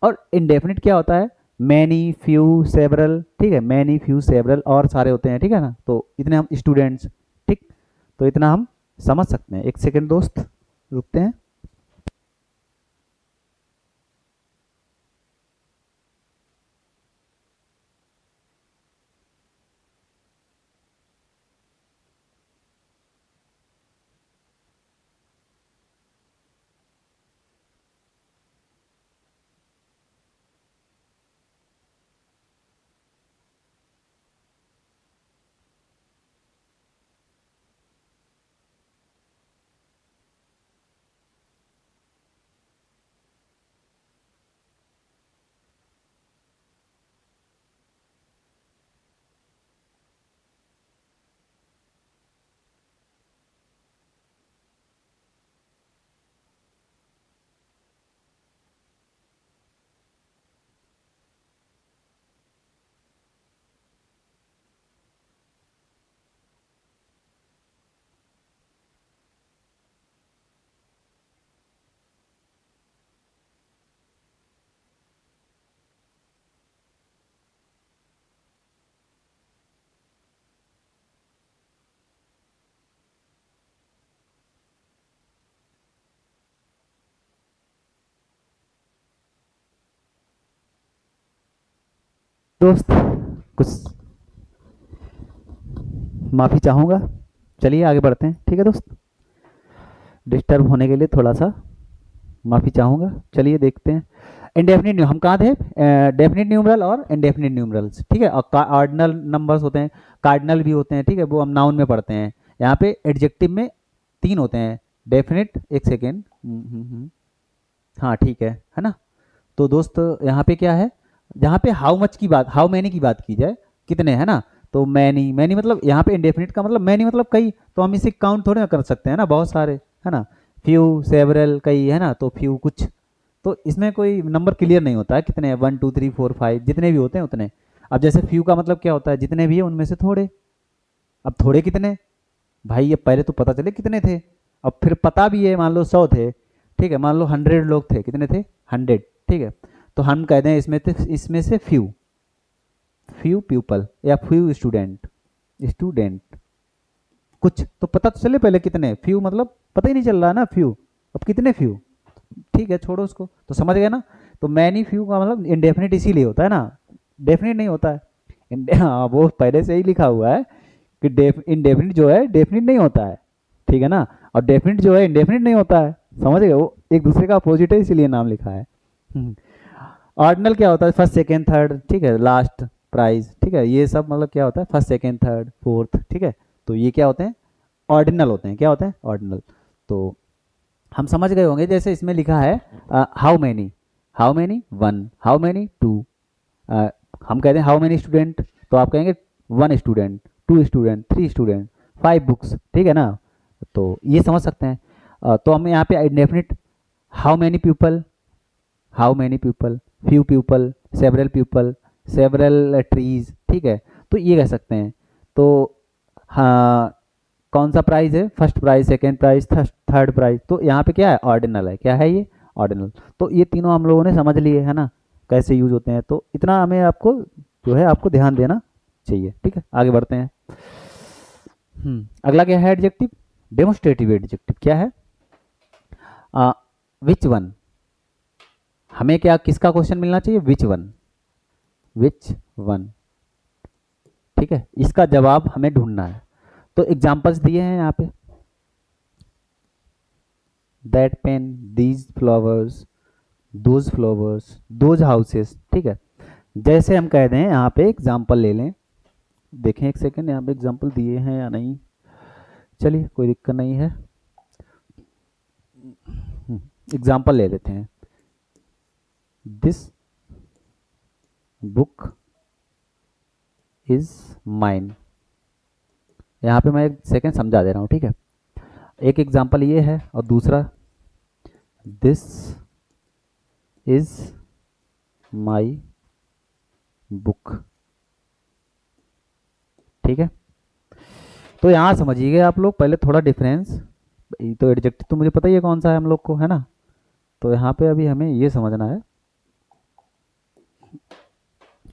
[SPEAKER 1] और इनडेफिनिट क्या होता है, मैनी, फ्यू, सेवरल, ठीक है, मैनी, फ्यू, सेवरल, और सारे होते हैं, ठीक है ना, तो इतने हम स्टूडेंट्स, ठीक, तो इतना हम समझ सकते हैं। एक सेकंड दोस्त, रुकते हैं। दोस्त कुछ माफ़ी चाहूँगा। चलिए आगे बढ़ते हैं, ठीक है दोस्त। डिस्टर्ब होने के लिए थोड़ा सा माफ़ी चाहूँगा। चलिए देखते हैं इंडेफिनिट हम कहाँ थे, डेफिनिट न्यूमरल और इनडेफिनिट न्यूमरल्स, ठीक है। और ऑर्डिनल नंबर्स होते हैं, कार्डिनल भी होते हैं, ठीक है, वो हम नाउन में पढ़ते हैं। यहाँ पे एडजेक्टिव में तीन होते हैं, डेफिनिट, एक सेकेंड, हाँ ठीक है ना। तो दोस्त यहाँ पे क्या है, जहाँ पे हाउ मच की बात, हाउ मैनी की बात की जाए, कितने, है ना, तो मैनी, मैनी मतलब यहाँ पे इंडेफिनिट का मतलब मैनी मतलब कई, तो हम इसे काउंट थोड़े ना कर सकते हैं ना, बहुत सारे, है ना। फ्यू, सेवरल, कई, है ना, तो फ्यू कुछ, तो इसमें कोई नंबर क्लियर नहीं होता है कितने हैं, 1 2 3 4 5 जितने भी होते हैं उतने। अब जैसे फ्यू का मतलब क्या होता है, जितने भी है उनमें से थोड़े। अब थोड़े कितने, भाई ये पहले तो पता चले कितने थे, अब फिर पता भी है, मान लो 100 थे, ठीक है, मान लो 100 लोग थे, कितने थे, 100, ठीक है। तो हम कह दें इसमें थे, इसमें से फ्यू, फ्यू पीपल या फ्यू स्टूडेंट, स्टूडेंट कुछ, तो पता तो चले पहले कितने, फ्यू मतलब पता ही नहीं चल रहा ना फ्यू, अब कितने फ्यू, ठीक है छोड़ो उसको, तो समझ गए ना। तो मैनी फ्यू का मतलब इंडेफिनिट इसीलिए होता है ना, डेफिनिट नहीं होता है। हाँ वो पहले से ही लिखा हुआ है कि इंडेफिनिट जो है डेफिनिट नहीं होता है, ठीक है ना, और डेफिनिट जो है इंडेफिनिट नहीं होता है, समझ गए, वो एक दूसरे का अपोजिट है इसीलिए नाम लिखा है। ऑर्डिनल क्या होता है, फर्स्ट सेकेंड थर्ड, ठीक है, लास्ट, प्राइज, ठीक है, ये सब मतलब क्या होता है, फर्स्ट सेकेंड थर्ड फोर्थ, ठीक है, तो ये क्या होते हैं, ऑर्डिनल होते हैं, क्या होते हैं, ऑर्डिनल। तो हम समझ गए होंगे, जैसे इसमें लिखा है how many, how many one, how many two, हम कहते हैं हाउ मैनी स्टूडेंट, तो आप कहेंगे 1 स्टूडेंट, 2 स्टूडेंट, 3 स्टूडेंट, 5 बुक्स, ठीक है ना, तो ये समझ सकते हैं। तो हम यहाँ पे indefinite, how many people, how many people, few people, several people, several trees, ठीक है, तो ये कह सकते हैं। तो हाँ, कौन सा प्राइज है, first prize, second prize, third prize, तो यहाँ पे क्या है, ऑर्डिनल है, क्या है ये, ऑर्डिनल। तो ये तीनों हम लोगों ने समझ लिए है ना, कैसे यूज होते हैं, तो इतना हमें आपको जो है आपको ध्यान देना चाहिए, ठीक है। आगे बढ़ते हैं। अगला क्या है, एडजेक्टिव, डेमोस्ट्रेटिव एडजेक्टिव क्या है, विच वन, हमें क्या, किसका क्वेश्चन मिलना चाहिए, विच वन, विच वन, ठीक है, इसका जवाब हमें ढूंढना है। तो एग्जांपल्स दिए हैं यहाँ पे, that pain, these flowers, those flowers, those houses, ठीक है। जैसे हम कह दें यहाँ पे एग्जांपल ले लें, देखें एक सेकेंड यहाँ पे एग्जांपल दिए हैं या नहीं, चलिए कोई दिक्कत नहीं है, एग्जांपल ले लेते हैं, दिस बुक इज माइन, यहाँ पे मैं एक सेकेंड समझा दे रहा हूँ, ठीक है। एक एग्जांपल ये है और दूसरा, दिस इज माई बुक, ठीक है। तो यहाँ समझिए आप लोग पहले थोड़ा डिफरेंस, तो एडजेक्टिव तो मुझे पता ही है कौन सा है हम लोग को, है ना, तो यहाँ पे अभी हमें ये समझना है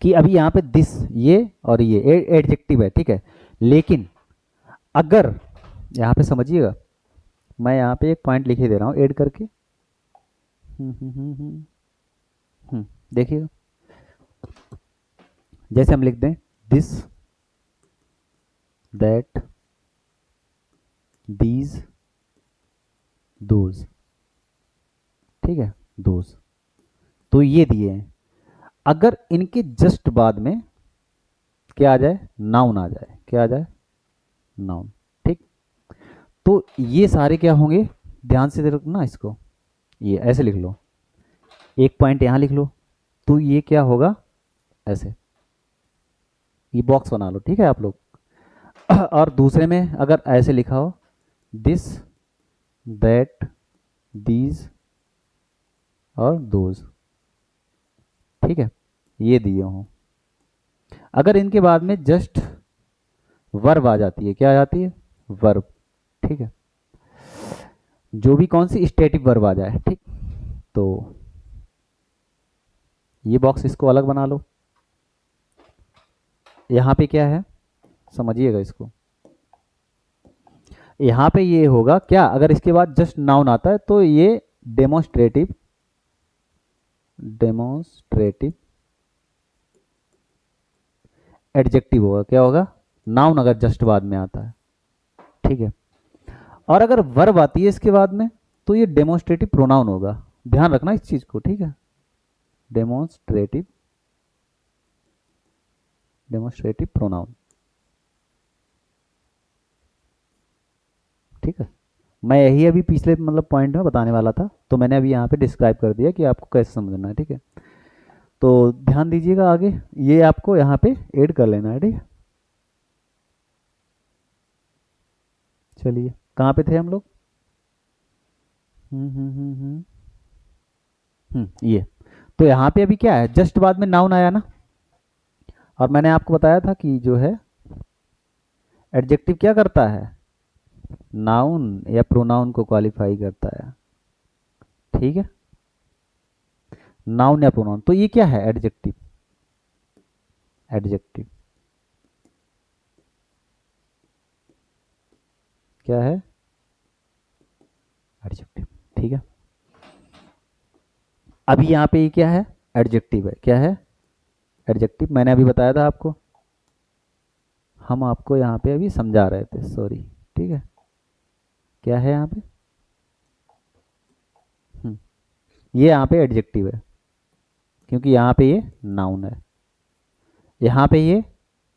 [SPEAKER 1] कि अभी यहाँ पे दिस, ये और ये एडजेक्टिव है, ठीक है, लेकिन अगर यहाँ पे समझिएगा, मैं यहाँ पे एक पॉइंट लिखे दे रहा हूँ ऐड करके, देखिएगा, जैसे हम लिख दें दिस, दैट, दीज, दोज, ठीक है, दोज, तो ये दिए हैं, अगर इनके जस्ट बाद में क्या आ जाए, नाउन आ जाए, क्या आ जाए, नाउन, ठीक, तो ये सारे क्या होंगे, ध्यान से रखना इसको, ये ऐसे लिख लो, एक पॉइंट यहाँ लिख लो, तो ये क्या होगा, ऐसे, ये बॉक्स बना लो, ठीक है आप लोग। और दूसरे में अगर ऐसे लिखा हो, दिस, दैट, दीज और दोज, ठीक है, ये दिए हों, अगर इनके बाद में जस्ट वर्ब आ जाती है, क्या आ जाती है, वर्ब, ठीक है, जो भी कौन सी स्टेटिक वर्ब आ जाए, ठीक, तो ये बॉक्स इसको अलग बना लो, यहाँ पे क्या है, समझिएगा इसको, यहाँ पे ये होगा क्या, अगर इसके बाद जस्ट नाउन आता है तो ये डेमोस्ट्रेटिव, डेमोस्ट्रेटिव एडजेक्टिव होगा। क्या होगा? नाउन अगर जस्ट बाद में आता है, ठीक है। और अगर वर्ब आती है इसके बाद में तो ये डेमोन्स्ट्रेटिव प्रोनाउन होगा। ध्यान रखना इस चीज को, ठीक है। डेमोन्स्ट्रेटिव, डेमोन्स्ट्रेटिव प्रोनाउन, ठीक है। मैं यही अभी पिछले मतलब पॉइंट में बताने वाला था, तो मैंने अभी यहाँ पे डिस्क्राइब कर दिया कि आपको कैसे समझना है, ठीक है। तो ध्यान दीजिएगा आगे, ये आपको यहाँ पे ऐड कर लेना है, ठीक है। चलिए, कहाँ पे थे हम लोग? ये तो यहाँ पे अभी क्या है, जस्ट बाद में नाउन आया ना, और मैंने आपको बताया था कि जो है एडजेक्टिव क्या करता है, नाउन या प्रोनाउन को क्वालिफाई करता है, ठीक है। नाउन या प्रोनाउन, तो ये क्या है? एडजेक्टिव। एडजेक्टिव क्या है? एडजेक्टिव, ठीक है। अभी यहाँ पे ये क्या है? एडजेक्टिव है। क्या है? एडजेक्टिव। मैंने अभी बताया था आपको, हम आपको यहाँ पे अभी समझा रहे थे, सॉरी, ठीक है। क्या है यहाँ पे? ये यहाँ पे एडजेक्टिव है, क्योंकि यहाँ पे ये नाउन है। यहाँ पे ये,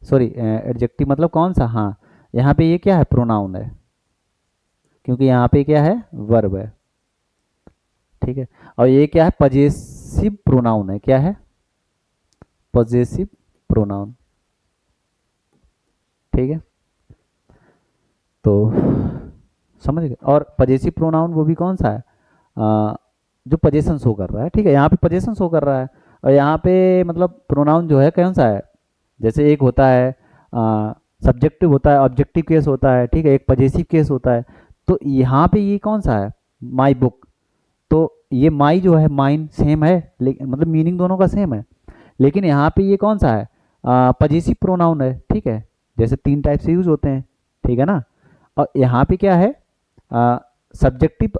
[SPEAKER 1] सॉरी, एडजेक्टिव मतलब कौन सा? हाँ, यहाँ पे ये क्या है? प्रोनाउन है, क्योंकि यहाँ पे क्या है? वर्ब है, ठीक है। और ये क्या है? पजेसिव प्रोनाउन है। क्या है? पजेसिव प्रोनाउन, ठीक है। तो समझ गए। और पजेसिव प्रोनाउन वो भी कौन सा है? जो पजेशन शो कर रहा है, ठीक है। यहाँ पे पजेशन शो कर रहा है, और यहाँ पे मतलब प्रोनाउन जो है कौन सा है? जैसे एक होता है सब्जेक्टिव होता है, ऑब्जेक्टिव केस होता है, ठीक है, एक पजेसिव केस होता है। तो यहाँ पे ये कौन सा है? My book. तो ये माई जो है, माइन सेम है, लेकिन मतलब मीनिंग दोनों का सेम है, लेकिन यहाँ पे ये कौन सा है? पजेसिव प्रोनाउन है, ठीक है। जैसे तीन टाइप से यूज होते हैं, ठीक है ना। और यहाँ पे क्या है? सब्जेक्टिव,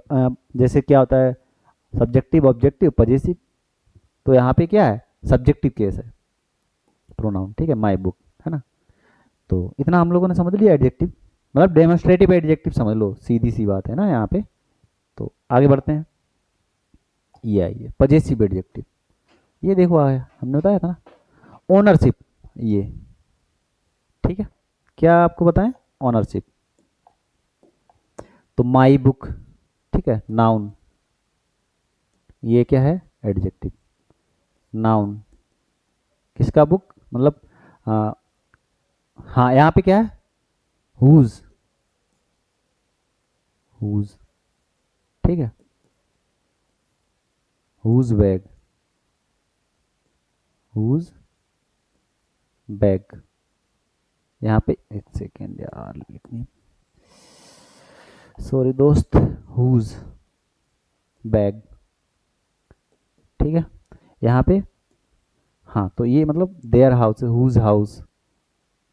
[SPEAKER 1] जैसे क्या होता है? Subjective, objective, possessive. तो यहाँ पे क्या है? सब्जेक्टिव केस है प्रोनाउन, ठीक है, माई बुक, है ना। तो इतना हम लोगों ने समझ लिया एडजेक्टिव, मतलब डेमोन्स्ट्रेटिव एडजेक्टिव समझ लो, सीधी सी बात है ना यहाँ पे। तो आगे बढ़ते हैं। ये आइए पजेसिव एडजेक्टिव, ये देखो आया, हमने बताया था ना, ओनरशिप, ये, ठीक है। क्या आपको बताएं? ओनरशिप। तो माई बुक, ठीक है, नाउन। ये क्या है? एडजेक्टिव। नाउन किसका? बुक, मतलब हाँ, यहाँ पे क्या है? हुज, हुज, ठीक है। Whose bag, whose bag. यहाँ पे एक सेकेंड यार, लिखनी, सॉरी दोस्त, हुज बैग, ठीक है। यहाँ पे हाँ, तो ये मतलब their house, whose house,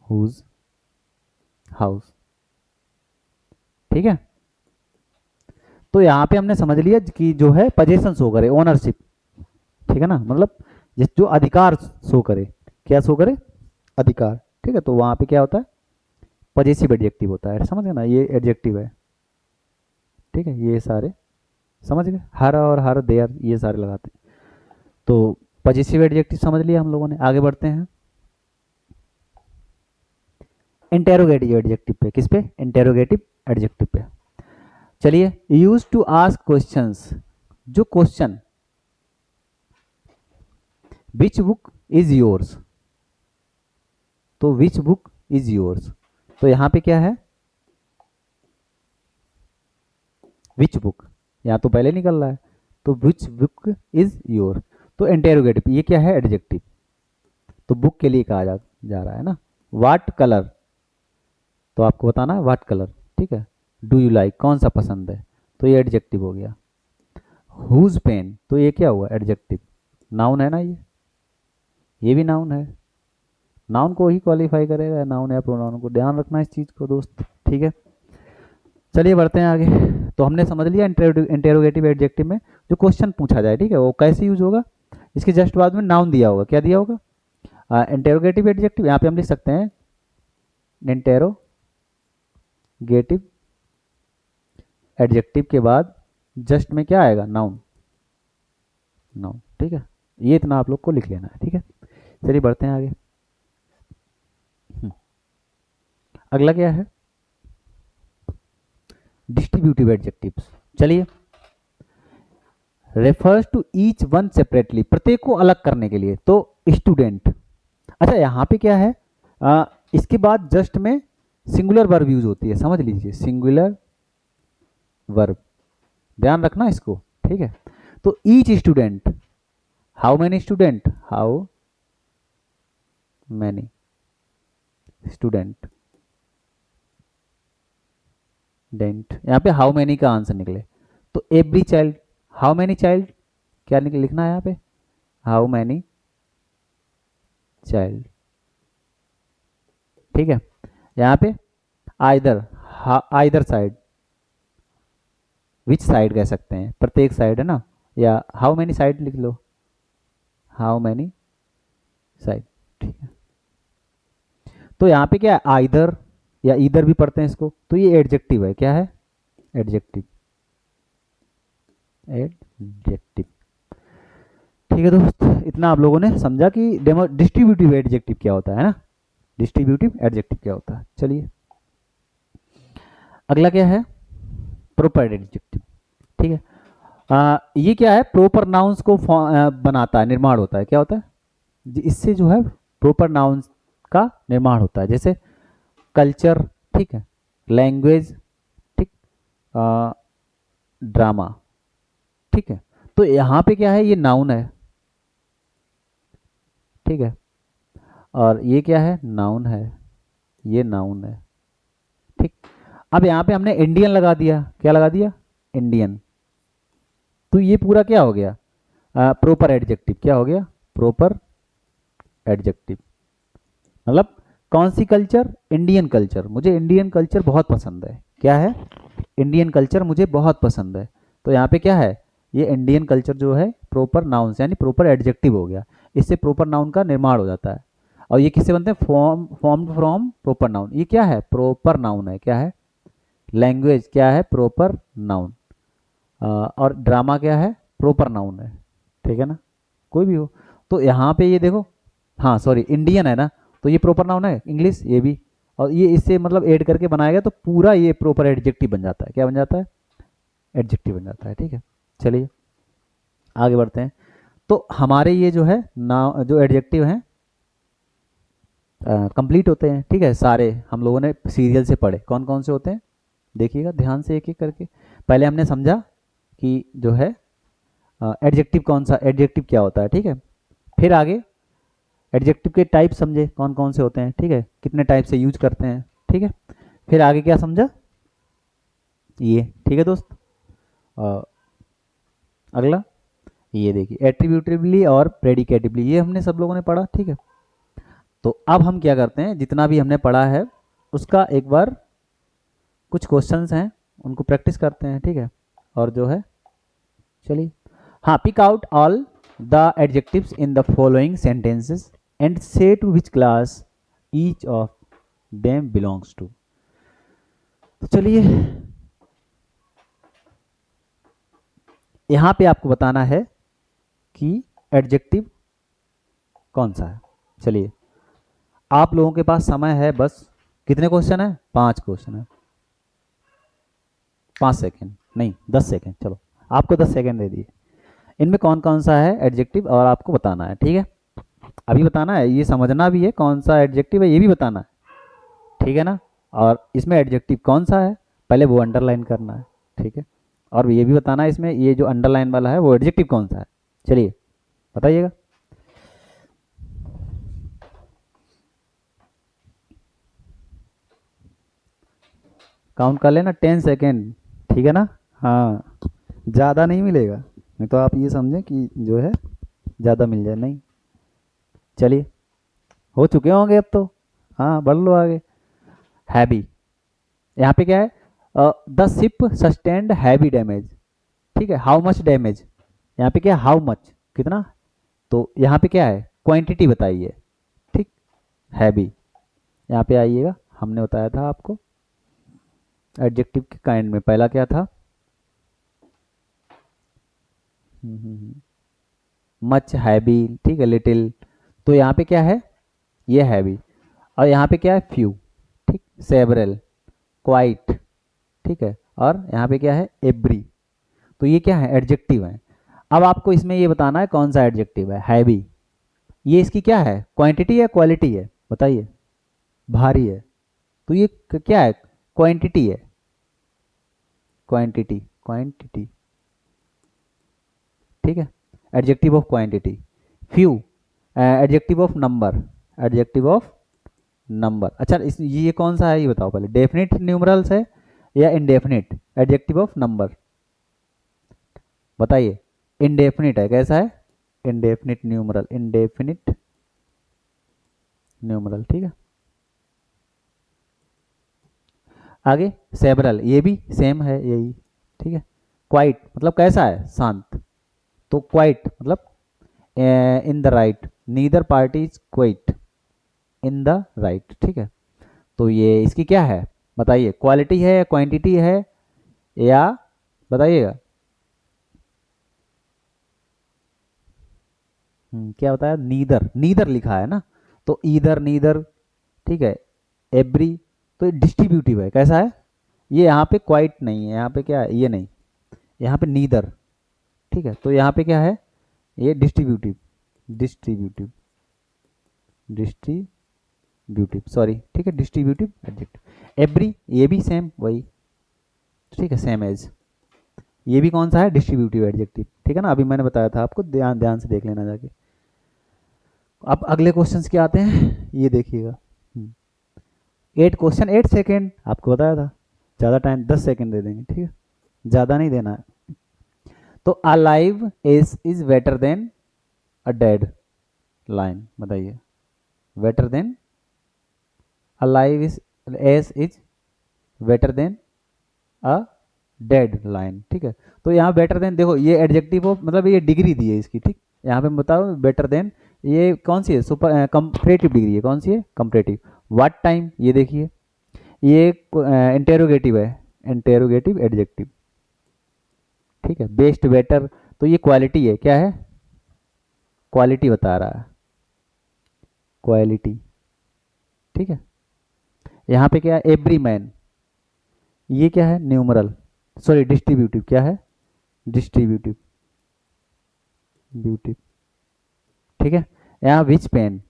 [SPEAKER 1] whose house, ठीक है। तो यहाँ पे हमने समझ लिया कि जो है पजेशन शो करे, ओनरशिप, ठीक है ना, मतलब जो अधिकार शो करे। क्या शो करे? अधिकार, ठीक है। तो वहाँ पे क्या होता है? पजेसिव एडजेक्टिव होता है, समझ गए ना, ये एडजेक्टिव है, ठीक है। ये सारे समझ गए, हर और हर, देयर, ये सारे लगाते हैं। तो पजेसिव एडजेक्टिव समझ लिया हम लोगों ने। आगे बढ़ते हैं इंटेरोगेटिव एडजेक्टिव पे। किस पे? इंटेरोगेटिव एडजेक्टिव पे। चलिए, यूज टू आस्क क्वेश्चंस, जो question, which book is yours, तो विच बुक इज योर्स, तो यहां पे क्या है? विच बुक, यहाँ तो पहले निकल रहा है, तो विच बुक इज योर, तो इंटेरोगेटिव, ये क्या है? एडजेक्टिव। तो बुक के लिए कहा जा रहा है ना। वाट कलर, तो आपको बताना है वाट कलर, ठीक है। डू यू लाइक, कौन सा पसंद है, तो ये एडजेक्टिव हो गया। हुज पेन, तो ये क्या हुआ? एडजेक्टिव। नाउन है ना ये भी नाउन है, नाउन को ही क्वालिफाई करेगा, नाउन या प्रोनाउन को, ध्यान रखना इस चीज को दोस्त, ठीक है। चलिए बढ़ते हैं आगे। तो हमने समझ लिया इंटेरोगेटिव एडजेक्टिव में जो क्वेश्चन पूछा जाए, ठीक है, वो कैसे यूज होगा। इसके जस्ट बाद में नाउन दिया होगा, क्या दिया होगा? इंटेरोगेटिव एडजेक्टिव यहाँ पे हम लिख सकते हैं इंटेरोगेटिव एडजेक्टिव के बाद जस्ट में क्या आएगा, नाउन। नाउन, ठीक है, ये इतना आप लोग को लिख लेना है, ठीक है। चलिए बढ़ते हैं आगे। अगला क्या है, डिस्ट्रीब्यूटिव एडजेक्टिव्स। चलिए, refers to each one separately, प्रत्येक को अलग करने के लिए। तो स्टूडेंट, अच्छा यहाँ पे क्या है, इसके बाद जस्ट में सिंगुलर वर्ब यूज होती है, समझ लीजिए, सिंगुलर वर्ब, ध्यान रखना इसको, ठीक है। तो each student, how many student, how many student, dent, यहाँ पे हाउ मैनी का आंसर निकले। तो every child, how many child, क्या लिखना है यहाँ पे, हाउ मैनी चाइल्ड, ठीक है। यहाँ पे either, either side, which side कह सकते हैं, प्रत्येक साइड है ना, या हाउ मैनी साइड लिख लो, हाउ मैनी साइड, ठीक है। तो यहाँ पे क्या है, आइदर या इधर भी पढ़ते हैं इसको, तो ये एडजेक्टिव है, क्या है, एडजेक्टिव, एडजेक्टिव, ठीक है दोस्त। इतना आप लोगों ने समझा कि डिस्ट्रीब्यूटिव एडजेक्टिव क्या होता है ना, डिस्ट्रीब्यूटिव एडजेक्टिव क्या होता है। चलिए अगला क्या है, प्रॉपर एडजेक्टिव, ठीक है। ये क्या है, प्रॉपर नाउन्स को बनाता है, निर्माण होता है, क्या होता है, इससे जो है प्रॉपर नाउन्स का निर्माण होता है। जैसे कल्चर, ठीक है, लैंग्वेज, ठीक, ड्रामा, ठीक है। तो यहाँ पे क्या है, ये नाउन है, ठीक है, और ये क्या है, नाउन है, ये नाउन है, ठीक। अब यहाँ पे हमने इंडियन लगा दिया, क्या लगा दिया, इंडियन, तो ये पूरा क्या हो गया, प्रॉपर एडजेक्टिव, क्या हो गया, प्रॉपर एडजेक्टिव। मतलब कौन सी कल्चर, इंडियन कल्चर, मुझे इंडियन कल्चर बहुत पसंद है, क्या है, इंडियन कल्चर मुझे बहुत पसंद है। तो यहाँ पे क्या है, ये इंडियन कल्चर जो है प्रॉपर नाउन से, यानी प्रॉपर एडजेक्टिव हो गया, इससे प्रॉपर नाउन का निर्माण हो जाता है। और ये किससे बनते हैं, फॉर्म्ड फ्रॉम प्रॉपर नाउन, ये क्या है, प्रॉपर नाउन है, क्या है, लैंग्वेज क्या है, प्रॉपर नाउन, और ड्रामा क्या है, प्रॉपर नाउन है, ठीक है ना, कोई भी हो। तो यहाँ पे ये देखो, हाँ सॉरी, इंडियन है ना, तो ये प्रॉपर नाउन है, इंग्लिश ये भी, और ये इससे मतलब ऐड करके बनाया गया, तो पूरा ये प्रॉपर एडजेक्टिव बन जाता है, क्या बन जाता है, एडजेक्टिव बन जाता है, ठीक है। चलिए आगे बढ़ते हैं। तो हमारे ये जो है ना, जो एडजेक्टिव हैं कंप्लीट होते हैं, ठीक है, सारे हम लोगों ने सीरियल से पढ़े, कौन कौन से होते हैं, देखिएगा ध्यान से एक एक करके। पहले हमने समझा कि जो है एडजेक्टिव कौन सा, एडजेक्टिव क्या होता है, ठीक है। फिर आगे एडजेक्टिव के टाइप समझे, कौन कौन से होते हैं, ठीक है, कितने टाइप से यूज करते हैं, ठीक है। फिर आगे क्या समझा, ये, ठीक है दोस्त। अगला ये देखिए, एट्रीब्यूटिवली और प्रेडिकेटिवली, ये हमने सब लोगों ने पढ़ा, ठीक है। तो अब हम क्या करते हैं, जितना भी हमने पढ़ा है उसका एक बार कुछ क्वेश्चंस हैं उनको प्रैक्टिस करते हैं, ठीक है। और जो है, चलिए, हाँ, pick out all the adjectives in the following sentences and say to which class each of them belongs to. तो चलिए यहां पे आपको बताना है कि एडजेक्टिव कौन सा है। चलिए, आप लोगों के पास समय है बस, कितने क्वेश्चन है, 5 क्वेश्चन है, 5 सेकेंड नहीं 10 सेकेंड, चलो आपको 10 सेकेंड दे दिए, इनमें कौन कौन सा है एडजेक्टिव और आपको बताना है, ठीक है। अभी बताना है, ये समझना भी है कौन सा एडजेक्टिव है, ये भी बताना है, ठीक है ना। और इसमें एडजेक्टिव कौन सा है, पहले वो अंडरलाइन करना है, ठीक है। और ये भी बताना है इसमें ये जो अंडरलाइन वाला है वो एडजेक्टिव कौन सा है। चलिए बताइएगा। काउंट कर लेना, 10 सेकेंड, ठीक है ना, हाँ, ज़्यादा नहीं मिलेगा, नहीं तो आप ये समझें कि जो है ज़्यादा मिल जाए, नहीं। चलिए, हो चुके होंगे अब तो, हाँ बढ़ लो आगे। हैवी, यहाँ पे क्या है, the ship sustained heavy damage, ठीक है, हाउ मच डैमेज, यहाँ पे क्या है, हाउ मच, कितना, तो यहाँ पे क्या है, क्वांटिटी बताइए, हैवी। यहाँ पे आइएगा, हमने बताया था आपको एडजेक्टिव के काइंड में पहला क्या था, मच, हैवी, ठीक है, लिटिल। तो यहाँ पे क्या है, ये हैवी। और यहाँ पे क्या है, फ्यू, ठीक, सेवरल, क्वाइट, ठीक है। और यहाँ पे क्या है, एवरी। तो ये क्या है, एडजेक्टिव है। अब आपको इसमें ये बताना है कौन सा एडजेक्टिव है, हैवी। ये इसकी क्या है, क्वांटिटी है, क्वालिटी है, बताइए। भारी है, तो ये क्या है, क्वांटिटी है, क्वांटिटी, क्वांटिटी, ठीक है, adjective of quantity. Few, adjective of number, adjective of number. अच्छा ये कौन सा है, ये बताओ पहले, डेफिनिट न्यूमरल्स है या इनडेफिनिट एडजेक्टिव ऑफ नंबर, बताइए। इनडेफिनिट है, कैसा है, इनडेफिनिट न्यूमरल, इनडेफिनिट न्यूमरल, ठीक है। आगे सेवरल, ये भी सेम है यही, ठीक है। क्वाइट मतलब कैसा है, शांत। तो क्वाइट मतलब in the right, neither party is quite in the right, ठीक है। तो ये इसकी क्या है, बताइए, क्वालिटी है, क्वांटिटी है, या बताइएगा। क्या बताया, नीदर, नीदर लिखा है ना, तो ईदर, नीदर, ठीक है। एवरी, तो डिस्ट्रीब्यूटिव है, कैसा है, ये यहाँ पे क्वाइट नहीं है, यहाँ पे क्या है, ये नहीं, यहाँ पे नीदर, ठीक है। तो यहाँ पे क्या है, ये डिस्ट्रीब्यूटिव, डिस्ट्रीब्यूटिव, डिस्ट्रीब्यूटिव, सॉरी, ठीक है, डिस्ट्रीब्यूटिव एडजेक्टिव। एवरी, ये भी सेम वही, ठीक है, सेम एज। ये भी कौन सा है, डिस्ट्रीब्यूटिव एडजेक्टिव, ठीक है ना, अभी मैंने बताया था आपको, ध्यान ध्यान से देख लेना जाके। अब अगले क्वेश्चंस क्या आते हैं, ये देखिएगा। 8 क्वेश्चन 8 सेकेंड, आपको बताया था, ज़्यादा टाइम 10 सेकेंड दे देंगे, ठीक है, ज़्यादा नहीं देना है। तो alive is better than a dead lion, बताइए। Better than, alive is, as is better than a dead lion, ठीक है। तो यहाँ बेटर देन, देखो ये एडजेक्टिव ऑफ, मतलब ये डिग्री दी है इसकी, ठीक। यहाँ पे बताओ बेटर देन, ये कौन सी है, सुपर कंपरेटिव डिग्री है, कौन सी है, कंपरेटिव। व्हाट टाइम, ये देखिए, ये इंटेरोगेटिव है, इंटेरोगेटिव एडजेक्टिव, ठीक है। बेस्ट, बेटर, तो ये क्वालिटी है, क्या है, क्वालिटी बता रहा है, क्वालिटी, ठीक है। यहाँ पे क्या है, एवरी मैन, ये क्या है, न्यूमरल, सॉरी डिस्ट्रीब्यूटिव, क्या है, डिस्ट्रीब्यूटिव, ब्यूटिव, ठीक है। यहाँ विच पेन,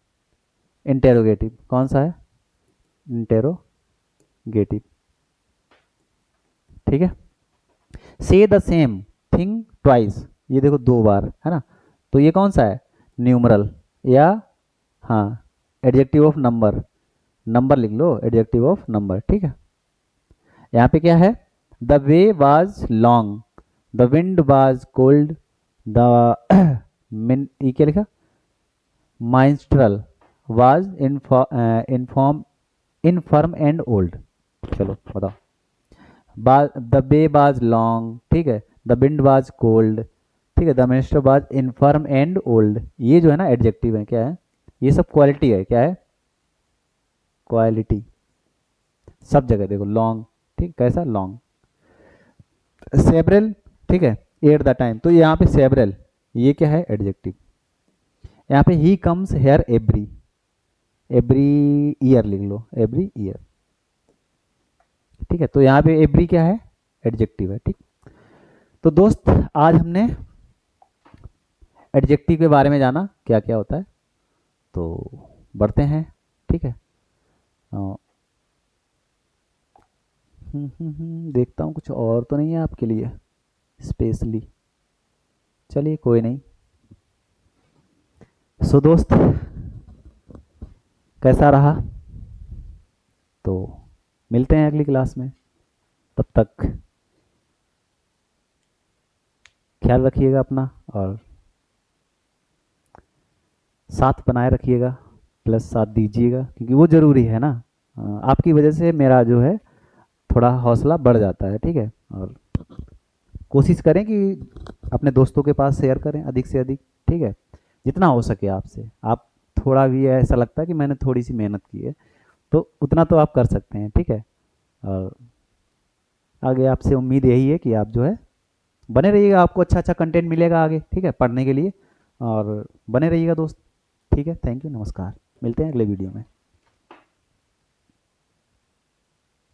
[SPEAKER 1] इंटेरोगेटिव, कौन सा है, इंटेरोगेटिव, ठीक है। से द सेम थिंग ट्वाइस, ये देखो 2 बार है ना, तो ये कौन सा है, न्यूमरल, या हाँ, एडजेक्टिव ऑफ नंबर, नंबर लिख लो, एडजेक्टिव ऑफ नंबर, ठीक है। यहाँ पे क्या है, the way was long, the wind was cold, the min, ये क्या लिखा, minstrel was inform, infirm and old, चलो बताओ। द बे वाज लॉन्ग, ठीक है, द विंड वाज कोल्ड, ठीक है, the minister was inform and old. ये जो है ना एडजेक्टिव है, क्या है, ये सब क्वालिटी है, क्या है, क्वालिटी, सब जगह देखो लॉन्ग, ठीक, कैसा लॉन्ग। सेवरल, ठीक है, एट द टाइम, तो यहाँ पे सेवरल, ये क्या है, एडजेक्टिव। यहाँ पे he comes here every, every year लिख लो, एवरी ईयर, ठीक है। तो यहाँ पे एवरी क्या है, एडजेक्टिव है, ठीक। तो दोस्त आज हमने एडजेक्टिव के बारे में जाना, क्या क्या होता है, तो बढ़ते हैं, ठीक है। देखता हूँ कुछ और तो नहीं है आपके लिए स्पेशली, चलिए कोई नहीं। सो दोस्त कैसा रहा, तो मिलते हैं अगली क्लास में, तब तक ख्याल रखिएगा अपना, और साथ बनाए रखिएगा, प्लस साथ दीजिएगा, क्योंकि वो ज़रूरी है ना, आपकी वजह से मेरा जो है थोड़ा हौसला बढ़ जाता है, ठीक है। और कोशिश करें कि अपने दोस्तों के पास शेयर करें अधिक से अधिक, ठीक है, जितना हो सके आपसे। आप थोड़ा भी ऐसा लगता है कि मैंने थोड़ी सी मेहनत की है, तो उतना तो आप कर सकते हैं, ठीक है। और आगे आपसे उम्मीद यही है कि आप जो है बने रहिएगा, आपको अच्छा अच्छा कंटेंट मिलेगा आगे, ठीक है, पढ़ने के लिए। और बने रहिएगा दोस्त। ठीक है, थैंक यू, नमस्कार, मिलते हैं अगले वीडियो में।